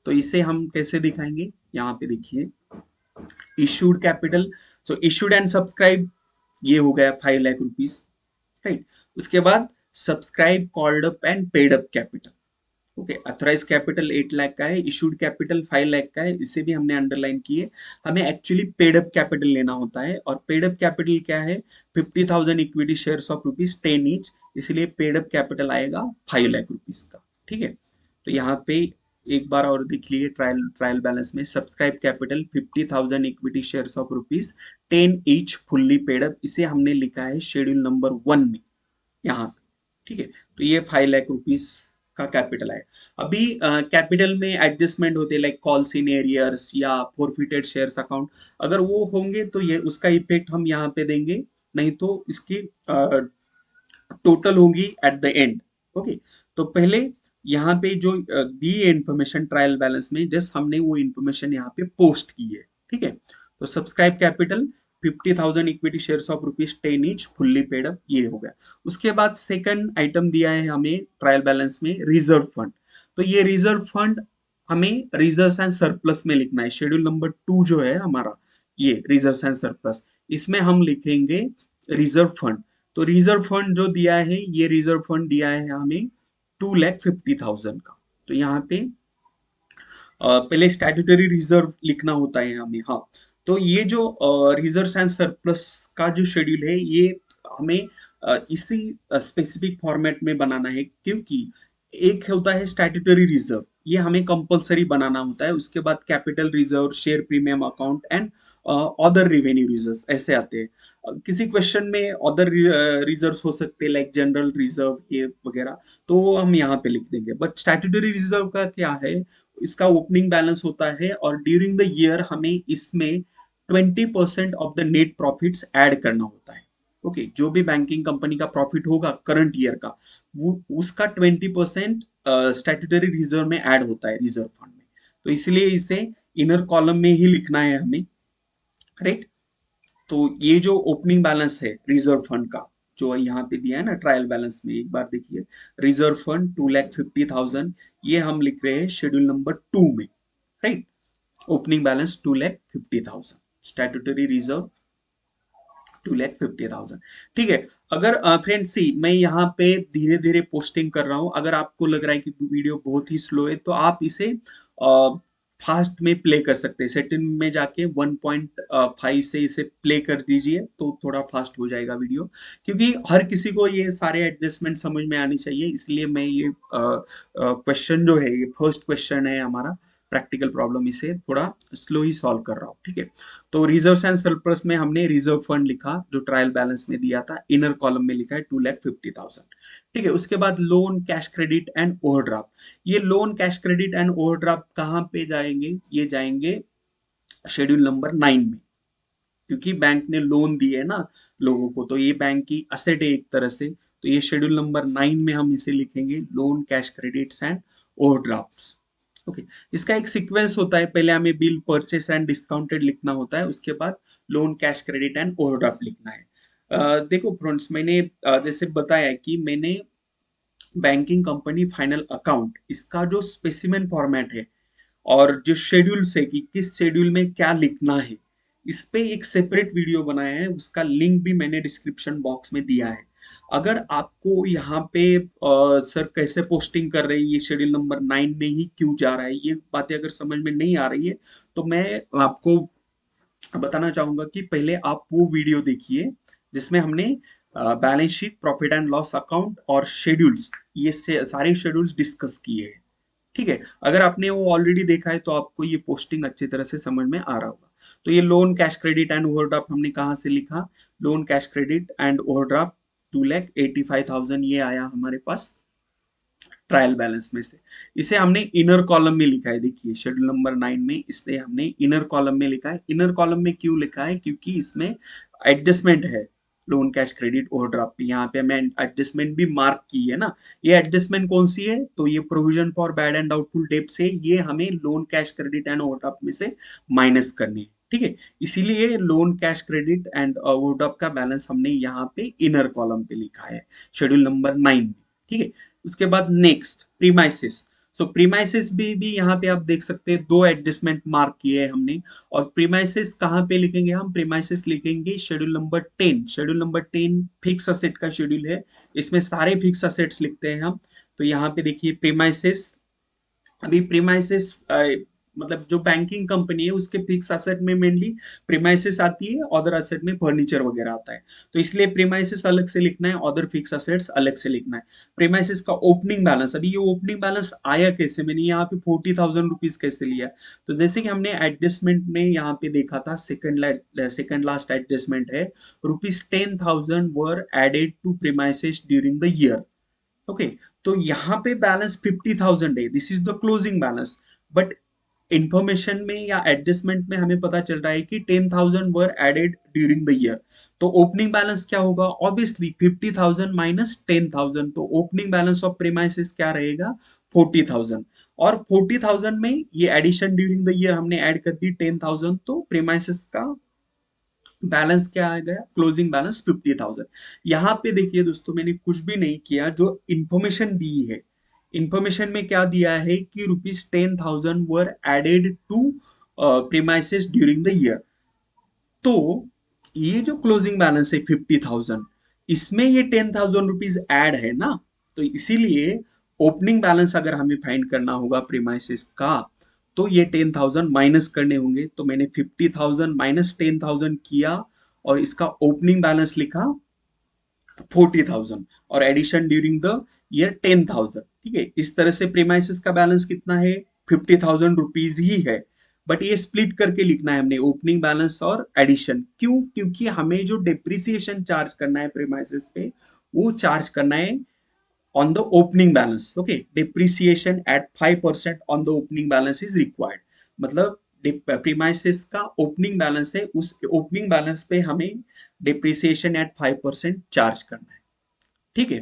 Speaker 1: तो इसे हम कैसे दिखाएंगे, यहाँ पे देखिए issued capital. So issued and subscribe ये हो गया 5 लाख रुपीज, राइट। उसके बाद subscribe called up and paid up capital. Okay, authorise capital 8 lakh का है, इशूड कैपिटल 5 लाख का है, इसे भी हमने अंडरलाइन किए। हमें एक्चुअली पेड अप कैपिटल लेना होता है, और पेड अप कैपिटल क्या है, 50,000 equity shares of rupees 10 each, इसलिए पेड अप कैपिटल आएगा 5 लाख रुपीज का। ठीक है। तो यहाँ पे एक बार और देख लिए ट्रायल ट्रायल बैलेंस में subscribe capital 50,000 equity shares of rupees 10 each fully paid up, इसे हमने लिखा है शेड्यूल नंबर 1 में यहाँ पे। ठीक है। तो ये 5 लाख रुपीज का कैपिटल है। अभी कैपिटल में एडजस्टमेंट होते हैं लाइक कॉल्स इन एरियर्स या फॉरफिटेड शेयर्स अकाउंट, अगर वो होंगे तो ये उसका इफेक्ट हम यहाँ पे देंगे, नहीं तो इसकी टोटल होगी एट द एंड। ओके। तो पहले यहाँ पे जो दी है इंफॉर्मेशन ट्रायल बैलेंस में, जस्ट हमने वो इंफॉर्मेशन यहाँ पे पोस्ट की है। ठीक है। तो subscribe capital 50,000 equity shares of rupees 10 each fully paid up, ये हो गया। उसके बाद सेकंड आइटम दिया है हमें ट्रायल बैलेंस में रिजर्व फंड। तो ये रिजर्व फंड हमें रिजर्व एंड सरप्लस में लिखना है। शेड्यूल नंबर 2 जो है हमारा, ये रिजर्व एंड सरप्लस, इसमें हम लिखेंगे रिजर्व फंड। तो रिजर्व फंड जो दिया है, ये रिजर्व फंड दिया है हमें 2,50,000 का। तो यहाँ पे पहले स्टैट्यूटरी रिजर्व लिखना होता है हमें। हाँ, तो ये जो रिजर्व एंड सरप्लस का जो शेड्यूल है, ये हमें इसी स्पेसिफिक फॉर्मेट में बनाना है, क्योंकि एक होता है स्टैट्यूटरी रिजर्व, ये हमें कंपलसरी बनाना होता है। उसके बाद capital reserve, share premium account and other revenue reserve ऐसे आते हैं। किसी क्वेश्चन में अदर रिजर्व हो सकते हैं लाइक जनरल रिजर्व ये वगैरह, तो वो हम यहाँ पे लिख देंगे। बट स्टैट्यूटरी रिजर्व का क्या है, इसका ओपनिंग बैलेंस होता है, और ड्यूरिंग द ईयर हमें इसमें 20% of the net profits add करना होता है। ओके, जो भी बैंकिंग कंपनी का प्रॉफिट होगा करंट ईयर का, वो उसका 20% स्टैट्यूटरी रिजर्व में ऐड होता है रिजर्व फंड में। तो इसलिए इसे इनर कॉलम में ही लिखना है हमें, राइट। तो ये जो ओपनिंग बैलेंस है रिजर्व फंड का, जो यहाँ पे दिया है ना ट्रायल बैलेंस में, एक बार देखिए रिजर्व फंड 2,50,000, ये हम लिख रहे हैं शेड्यूल नंबर 2 में, right. Opening balance 2,50,000, statutory reserve 2,50,000। ठीक है। अगर फ्रेंड सी मैं यहाँ पे धीरे धीरे पोस्टिंग कर रहा हूँ, अगर आपको लग रहा है कि वीडियो बहुत ही स्लो है, तो आप इसे फास्ट में प्ले कर सकते हैं। सेटिंग में जाके 1.5 से इसे प्ले कर दीजिए, तो थोड़ा फास्ट हो जाएगा वीडियो, क्योंकि हर किसी को ये सारे एडजस्टमेंट समझ में आनी चाहिए। इसलिए मैं ये क्वेश्चन जो है, ये फर्स्ट क्वेश्चन है हमारा प्रैक्टिकल प्रॉब्लम, इसे थोड़ा स्लो ही सॉल्व कर रहा हूँ। ठीक है। तो रिजर्व एंड सरप्लस में हमने रिजर्व फंड लिखा जो ट्रायल बैलेंस में दिया था, इनर कॉलम में लिखा है 2,50,000। ठीक है। उसके बाद loan, cash credit and overdraft. ये loan, cash credit and overdraft कहाँ पे जाएंगे? ये जाएंगे शेड्यूल नंबर 9 में, क्योंकि बैंक ने लोन दिए है ना लोगों को, तो ये बैंक की असेट है एक तरह से। तो ये शेड्यूल नंबर 9 में हम इसे लिखेंगे, loan, cash credits and overdrafts. Okay. इसका एक सीक्वेंस होता है, पहले हमें बिल, परचेस एंड डिस्काउंटेड लिखना होता है, उसके बाद loan, cash credit and overdraft लिखना है। देखो फ्रेंड्स, मैंने जैसे बताया कि मैंने बैंकिंग कंपनी फाइनल अकाउंट, इसका जो स्पेसिमेन फॉर्मेट है और जो शेड्यूल्स है कि किस शेड्यूल में क्या लिखना है, इस पे एक सेपरेट वीडियो बनाया है, उसका लिंक भी मैंने डिस्क्रिप्शन बॉक्स में दिया है। अगर आपको यहाँ पे सर कैसे पोस्टिंग कर रही है, ये शेड्यूल नंबर 9 में ही क्यों जा रहा है, ये बातें अगर समझ में नहीं आ रही है, तो मैं आपको बताना चाहूंगा कि पहले आप वो वीडियो देखिए जिसमें हमने balance sheet, profit and loss account और शेड्यूल्स, ये सारे शेड्यूल्स डिस्कस किए हैं। ठीक है। अगर आपने वो ऑलरेडी देखा है तो आपको ये पोस्टिंग अच्छी तरह से समझ में आ रहा होगा। तो ये loan, cash credit and overdraft हमने कहाँ से लिखा? Loan, cash credit and overdraft 2,85,000 ये आया हमारे पास ट्रायल बैलेंस में से। इसे हमने इनर कॉलम में लिखा है, देखिए शेड्यूल नंबर 9 में इसे हमने इनर कॉलम में लिखा है। इनर कॉलम में क्यों लिखा है? क्योंकि इसमें एडजस्टमेंट है, लोन, कैश क्रेडिट, ओवरड्राफ्ट पे यहाँ पे हमें एडजस्टमेंट भी मार्क की है ना। ये एडजस्टमेंट कौन सी है? तो ये provision for bad and doubtful date से ये हमें loan, cash credit and overdraft में से माइनस करनी है। ठीक है। इसीलिए loan, cash credit and overdraft का बैलेंस हमने यहाँ पे इनर कॉलम पे लिखा है शेड्यूल नंबर 9 में। ठीक है। उसके बाद नेक्स्ट प्रीमाइसिस। सो प्रीमाइसिस भी यहाँ पे आप देख सकते हैं, दो एडजस्टमेंट मार्क किए हैं हमने। और प्रीमाइसिस कहाँ पे लिखेंगे? हम प्रीमाइसिस लिखेंगे schedule number 10। Schedule number 10 fix asset का शेड्यूल है, इसमें सारे फिक्स असेट्स लिखते हैं हम। तो यहाँ पे देखिए प्रीमाइसिस, अभी प्रीमाइसिस मतलब जो बैंकिंग कंपनी है उसके फिक्स असेट में मेनली प्रीमाइसिस आती है, अदर असेट में फर्नीचर वगैरह आता है। तो इसलिए प्रीमाइसिस अलग से लिखना है, अदर फिक्स असेट्स अलग से लिखना है। प्रीमाइसिस का ओपनिंग बैलेंस, अभी ये ओपनिंग बैलेंस आया कैसे? मैंने यहाँ पे 40,000 रुपीज कैसे लिया? तो जैसे कि हमने एडजस्टमेंट में यहाँ पे देखा था, सेकंड लास्ट एडजस्टमेंट है, ₹10,000 were added to premises during the year. Okay. तो यहाँ पे बैलेंस 50,000 है, this is the closing balance. But information में या एडजस्टमेंट में हमें पता चल रहा है कि 10,000 were added during the year. तो ओपनिंग बैलेंस क्या होगा? ऑब्वियसली 50,000 माइनस 10,000, तो ओपनिंग बैलेंस ऑफ प्रीमाइसिस क्या रहेगा? 40,000। और 40,000 में ये एडिशन ड्यूरिंग द ईयर हमने ऐड कर दी 10,000, तो प्रीमाइसिस का बैलेंस क्या आ गया? Closing balance 50,000। यहाँ पे देखिए दोस्तों, मैंने कुछ भी नहीं किया, जो इंफॉर्मेशन दी है, इंफॉर्मेशन में क्या दिया है कि ₹10,000 were added to premises during the year. तो ये जो क्लोजिंग बैलेंस है 50,000, इसमें ये 10,000 रुपीज ऐड है ना। तो इसीलिए ओपनिंग बैलेंस अगर हमें फाइंड करना होगा प्रीमाइसेस का, तो ये 10,000 माइनस करने होंगे। तो मैंने 50,000 माइनस 10,000 किया और इसका ओपनिंग बैलेंस लिखा 40,000 और एडिशन ड्यूरिंग द ईयर 10,000। ठीक है। इस तरह से प्रीमाइसेस का बैलेंस कितना है? 50,000 रुपीज ही है। बट ये स्प्लिट करके लिखना है हमने, ओपनिंग बैलेंस और एडिशन। क्यों? क्योंकि हमें जो डिप्रिसिएशन चार्ज करना है प्रीमाइसेस पे, वो चार्ज करना है on the opening balance. Okay, depreciation at 5% on the opening balance is required. मतलब प्रीमाइसेस का ओपनिंग बैलेंस है, उस ओपनिंग बैलेंस पे हमें डिप्रिसिएशन एट 5% चार्ज करना है। ठीक है।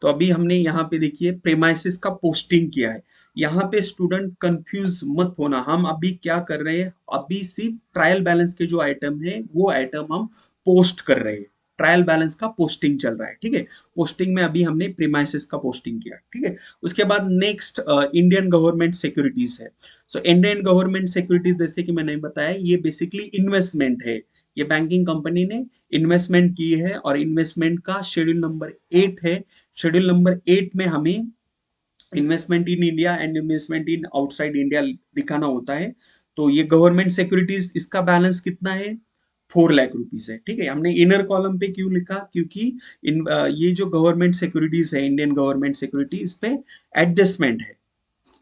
Speaker 1: तो अभी हमने यहाँ पे देखिए प्रेमाइसिस का पोस्टिंग किया है। यहाँ पे स्टूडेंट कंफ्यूज मत होना, हम अभी क्या कर रहे हैं? अभी सिर्फ ट्रायल बैलेंस के जो आइटम है वो आइटम हम पोस्ट कर रहे हैं। ट्रायल बैलेंस का पोस्टिंग चल रहा है। ठीक है। पोस्टिंग में अभी हमने प्रीमाइसिस का पोस्टिंग किया। ठीक है। उसके बाद नेक्स्ट इंडियन गवर्नमेंट सिक्योरिटीज है। सो इंडियन गवर्नमेंट सिक्योरिटीज, जैसे कि मैंने बताया, ये बेसिकली इन्वेस्टमेंट है। ये बैंकिंग कंपनी ने इन्वेस्टमेंट की है और इन्वेस्टमेंट का शेड्यूल नंबर 8 है। शेड्यूल नंबर 8 में हमें investment in India and investment in outside India दिखाना होता है। तो ये गवर्नमेंट सिक्योरिटीज, इसका बैलेंस कितना है? 4 लाख रुपीज है। ठीक है। हमने इनर कॉलम पे क्यों लिखा? क्योंकि ये जो गवर्नमेंट सिक्योरिटीज है, इंडियन गवर्नमेंट सिक्योरिटी, इस पे एडजस्टमेंट है।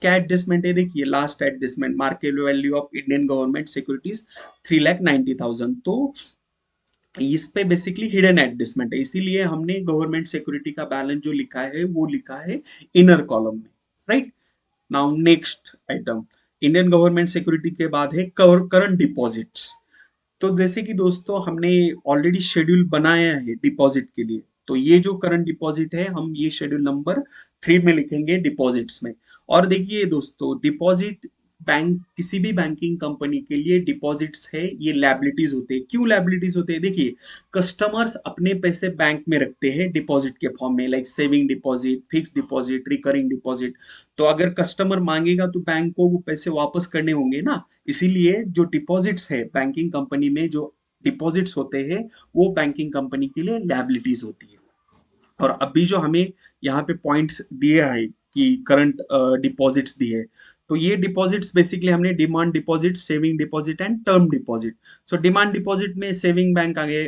Speaker 1: क्या एडजस्टमेंट है? देखिए last adjustment, market value of Indian government securities 3,90,000। तो इस पे बेसिकली हिडन एडजस्टमेंट है, इसीलिए हमने गवर्नमेंट सिक्योरिटी का बैलेंस जो लिखा है वो लिखा है इनर कॉलम में, right. Now next item, Indian government security के बाद है करंट डिपॉजिट्स। तो जैसे कि दोस्तों हमने ऑलरेडी शेड्यूल बनाया है डिपॉजिट के लिए, तो ये जो करंट डिपॉजिट है हम ये शेड्यूल नंबर 3 में लिखेंगे डिपॉजिट्स में। और देखिए दोस्तों, डिपॉजिट बैंक, किसी भी बैंकिंग कंपनी के लिए डिपॉजिट्स है ये लायबिलिटीज होते हैं। क्यों लायबिलिटीज होते हैं? देखिए, कस्टमर्स अपने पैसे बैंक में रखते हैं डिपॉजिट के फॉर्म में, like saving deposit, fix deposit, recurring deposit. तो अगर कस्टमर मांगेगा तो बैंक को वो पैसे वापस करने होंगे ना, इसीलिए जो डिपॉजिट्स है बैंकिंग कंपनी में, जो डिपॉजिट्स होते हैं वो बैंकिंग कंपनी के लिए लायबिलिटीज होती है। और अभी जो हमें यहाँ पे पॉइंट्स दिए है कि करंट डिपॉजिट्स दिए है, तो ये डिपॉजिट्स बेसिकली हमने demand deposit, saving deposit and term deposit. So demand deposit में सेविंग बैंक आ गए,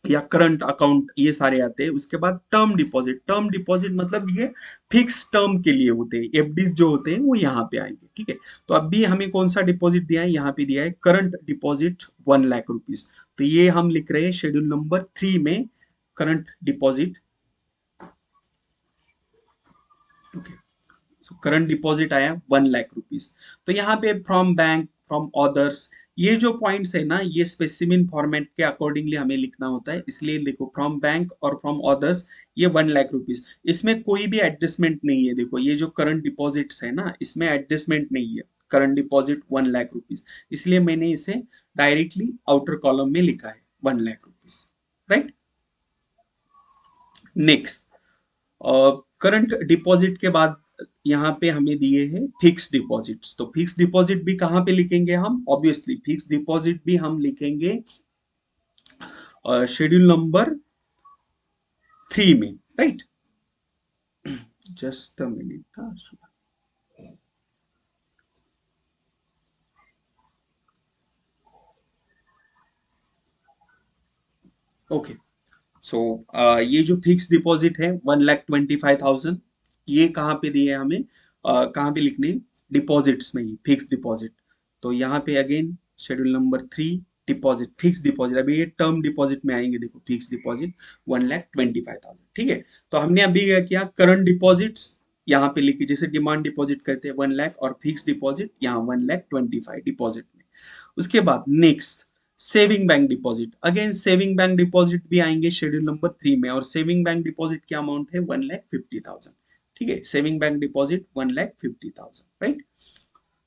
Speaker 1: या करंट अकाउंट, ये सारे आते हैं। उसके बाद टर्म डिपॉजिट, टर्म डिपॉजिट मतलब ये फिक्स टर्म के लिए होते हैं, एफडीज जो होते हैं वो यहाँ पे आएंगे, ठीक है। तो अभी हमें कौन सा डिपॉजिट दिया है? यहाँ पे दिया है करंट डिपॉजिट 1 लाख रुपीज। तो ये हम लिख रहे हैं शेड्यूल नंबर 3 में, current deposit, okay. Current deposit आया 1 लाख रुपीज। तो यहाँ पे फ्रॉम बैंक, फ्रॉम अदर्स, ये जो पॉइंट्स है ना, ये स्पेसिमिन फॉर्मेट के अकॉर्डिंगली हमें लिखना होता है, इसलिए देखो फ्रॉम बैंक और फ्रॉम अदर्स, ये 1 लाख रुपीज। इसमें कोई भी एडजस्टमेंट नहीं है। देखो ये जो करंट डिपॉजिट्स है ना, इसमें एडजस्टमेंट नहीं है। करंट डिपॉजिट 1 लाख रुपीज, इसलिए मैंने इसे डायरेक्टली आउटर कॉलम में लिखा है 1 lakh rupees, right. Next, current deposit के बाद यहाँ पे हमें दिए हैं फिक्स डिपॉजिट्स। तो फिक्स डिपॉजिट भी कहाँ पे लिखेंगे हम? ऑब्वियसली फिक्स डिपॉजिट भी हम लिखेंगे शेड्यूल नंबर 3 में, right. Just a minute, okay. So ये जो फिक्स डिपॉजिट है 1,25,000, ये कहाँ पे दिए हमें, कहाँ पे लिखने? डिपॉजिट्स में ही, फिक्स डिपॉजिट। तो यहाँ पे again schedule number 3, deposit, fix deposit. अभी ये टर्म डिपॉजिट में आएंगे, देखो फिक्स डिपॉजिट 1,25,000, ठीक है। तो हमने अभी क्या किया, करंट डिपॉजिट्स यहाँ पे लिखी, जैसे डिमांड डिपॉजिट करते हैं 1 लाख, और फिक्स डिपॉजिट यहाँ 1,25,000 डिपॉजिट में। उसके बाद next, saving bank deposit. Again saving bank deposit भी आएंगे शेड्यूल नंबर 3 में, और सेविंग बैंक डिपॉजिट की अमाउंट है 1,50,000, ठीक है। Saving bank deposit 1,50,000, right.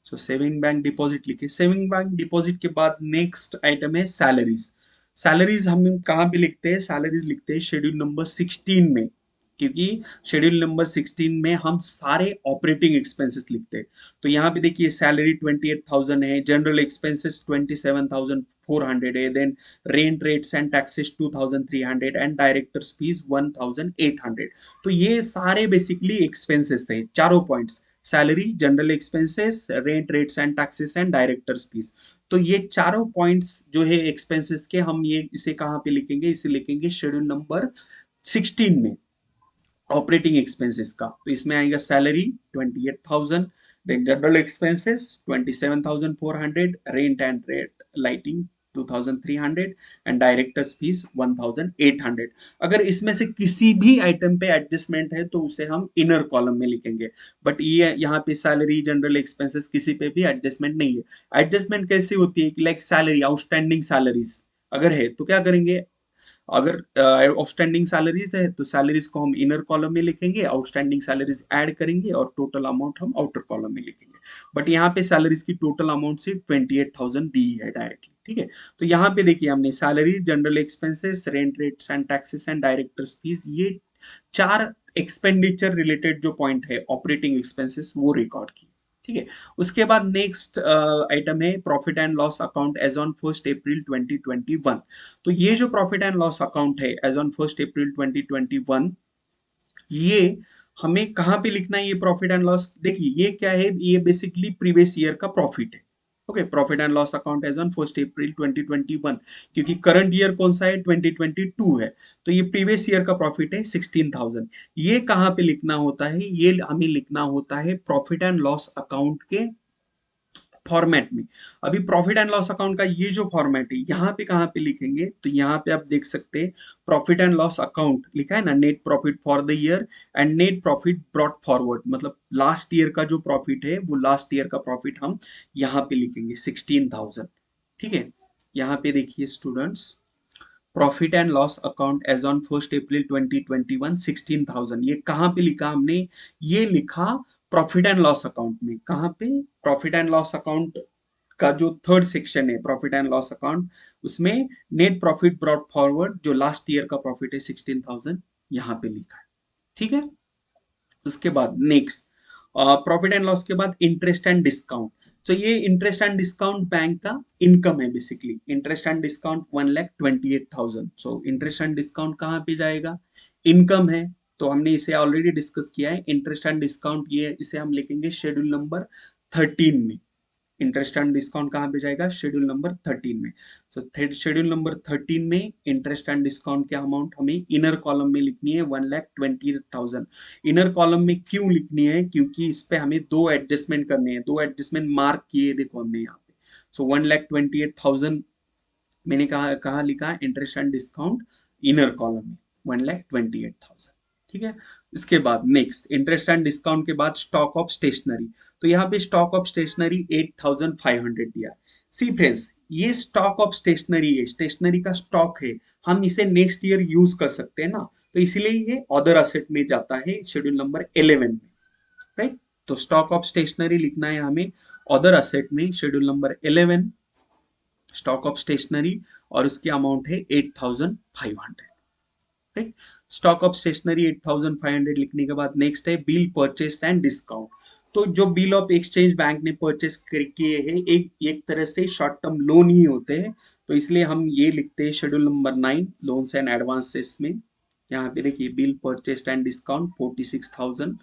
Speaker 1: So saving bank deposit लिखे। सेविंग बैंक डिपॉजिट के बाद नेक्स्ट आइटम है सैलरीज। सैलरीज हम कहाँ पे लिखते हैं? सैलरीज लिखते हैं शेड्यूल नंबर 16 में, क्योंकि शेड्यूल नंबर 16 में हम सारे ऑपरेटिंग एक्सपेंसेस लिखते हैं। तो यहाँ पे देखिए सैलरी 28,000 है, जनरल एक्सपेंसेस 27,400 है, then rent rates and taxes 2,300 and directors fees 1,800। तो ये सारे बेसिकली एक्सपेंसेस थे, चारों points, salary, general expenses, rent rates and taxes and directors fees. तो ये चारों पॉइंट्स जो है एक्सपेंसेस के, हम ये इसे कहाँ पे लिखेंगे? इसे लिखेंगे शेड्यूल नंबर 16 में, ऑपरेटिंग एक्सपेंसेस का। तो इसमें आएगा salary 28,000, then general expenses 27,400, rent and rate lighting 2,300 and directors fees 1,800। अगर इसमें से किसी भी आइटम पे एडजस्टमेंट है तो उसे हम इनर कॉलम में लिखेंगे, बट ये यहाँ पे सैलरी, जनरल एक्सपेंसेस, किसी पे भी एडजस्टमेंट नहीं है। एडजस्टमेंट कैसे होती है कि लाइक सैलरी, आउटस्टैंडिंग सैलरीज अगर है तो क्या करेंगे? अगर आउटस्टैंडिंग सैलरीज है तो सैलरीज को हम इनर कॉलम में लिखेंगे, आउटस्टैंडिंग सैलरीज ऐड करेंगे और टोटल अमाउंट हम आउटर कॉलम में लिखेंगे। बट यहाँ पे सैलरीज की टोटल अमाउंट से 28,000 दी है डायरेक्टली, ठीक है। तो यहाँ पे देखिए हमने salary, general expenses, rent rates and taxes and directors fees, ये चार एक्सपेंडिचर रिलेटेड जो पॉइंट है ऑपरेटिंग एक्सपेंसेस, वो रिकॉर्ड की, ठीक है। उसके बाद नेक्स्ट आइटम है profit and loss account as on 1 April 2021। तो ये जो profit and loss account as on on 1 April 2021, ये हमें कहाँ पे लिखना है? ये प्रॉफिट एंड लॉस, देखिए ये क्या है, ये बेसिकली प्रीवियस ईयर का प्रॉफिट है, okay. Profit and loss account as on 1 April 2021, क्योंकि करंट ईयर कौन सा है? 2022 है। तो ये प्रीवियस ईयर का प्रॉफिट है 16,000। ये कहाँ पे लिखना होता है? ये हमें लिखना होता है प्रॉफिट एंड लॉस अकाउंट के फॉर्मेट में। अभी प्रॉफिट एंड लॉस अकाउंट का ये जो फॉर्मेट है, यहाँ पे कहाँ पे लिखेंगे, तो यहाँ पे आप देख सकते हैं प्रॉफिट एंड लॉस अकाउंट लिखा है ना, net profit for the year and net profit brought forward, मतलब लास्ट ईयर का जो प्रॉफिट है वो लास्ट ईयर का प्रॉफिट हम यहाँ पे लिखेंगे 16,000। ठीक है, यहाँ पे देखिए students, profit and loss account as on 1 April 2021 16,000, ये कहाँ पे लिखा हमने, ये लिखा प्रॉफिट एंड लॉस अकाउंट में। कहाँ पे, प्रॉफिट एंड लॉस अकाउंट का जो थर्ड सेक्शन है प्रॉफिट एंड लॉस अकाउंट, उसमें नेट प्रॉफिट ब्रॉट फॉरवर्ड जो लास्ट ईयर का प्रॉफिट है 16,000 यहाँ पे लिखा है। ठीक है, उसके बाद नेक्स्ट प्रॉफिट एंड लॉस के बाद इंटरेस्ट एंड डिस्काउंट। तो ये इंटरेस्ट एंड डिस्काउंट बैंक का इनकम है basically. Interest and discount 1,28,000। So interest and discount कहाँ पे जाएगा, इनकम है, तो हमने इसे ऑलरेडी डिस्कस किया है। इंटरेस्ट एंड डिस्काउंट ये, इसे हम लिखेंगे शेड्यूल नंबर 13 में। इंटरेस्ट एंड डिस्काउंट कहाँ पे जाएगा, शेड्यूल नंबर 13 में। सो शेड्यूल नंबर 13 में इंटरेस्ट एंड डिस्काउंट की अमाउंट हमें इनर कॉलम में लिखनी है 1,20,000। इनर कॉलम में क्यों लिखनी है, क्योंकि इस पे हमें दो एडजस्टमेंट करने हैं, दो एडजस्टमेंट मार्क किए देखो हमने यहाँ पे। सो 1,28,000 मैंने कहा लिखा interest and discount inner column में 1,28,000। ठीक है, इसके बाद नेक्स्ट इंटरेस्ट एंड डिस्काउंट के बाद स्टॉक ऑफ स्टेशनरी। तो यहाँ पे स्टॉक ऑफ स्टेशनरी 8,500 दिया है। सी फ्रेंड्स, ये स्टॉक ऑफ स्टेशनरी है, स्टेशनरी का स्टॉक है, हम इसे नेक्स्ट ईयर यूज कर सकते हैं ना, तो इसलिए ये अदर असेट में जाता है शेड्यूल नंबर 11 में। राइट, तो स्टॉक ऑफ स्टेशनरी लिखना है हमें अदर असेट में schedule number 11, stock of stationery, और उसकी अमाउंट है 8,500। राइट, स्टॉक ऑफ स्टेशनरी 8,500 लिखने के बाद नेक्स्ट है बिल परचेस एंड डिस्काउंट। तो जो बिल ऑफ एक्सचेंज बैंक ने परचेस किए हैं, एक एक तरह से शॉर्ट टर्म लोन ही होते हैं, तो इसलिए हम ये लिखते हैं schedule number 9 loans and advances में। यहाँ पे देखिए बिल परचेस एंड डिस्काउंट 46,000,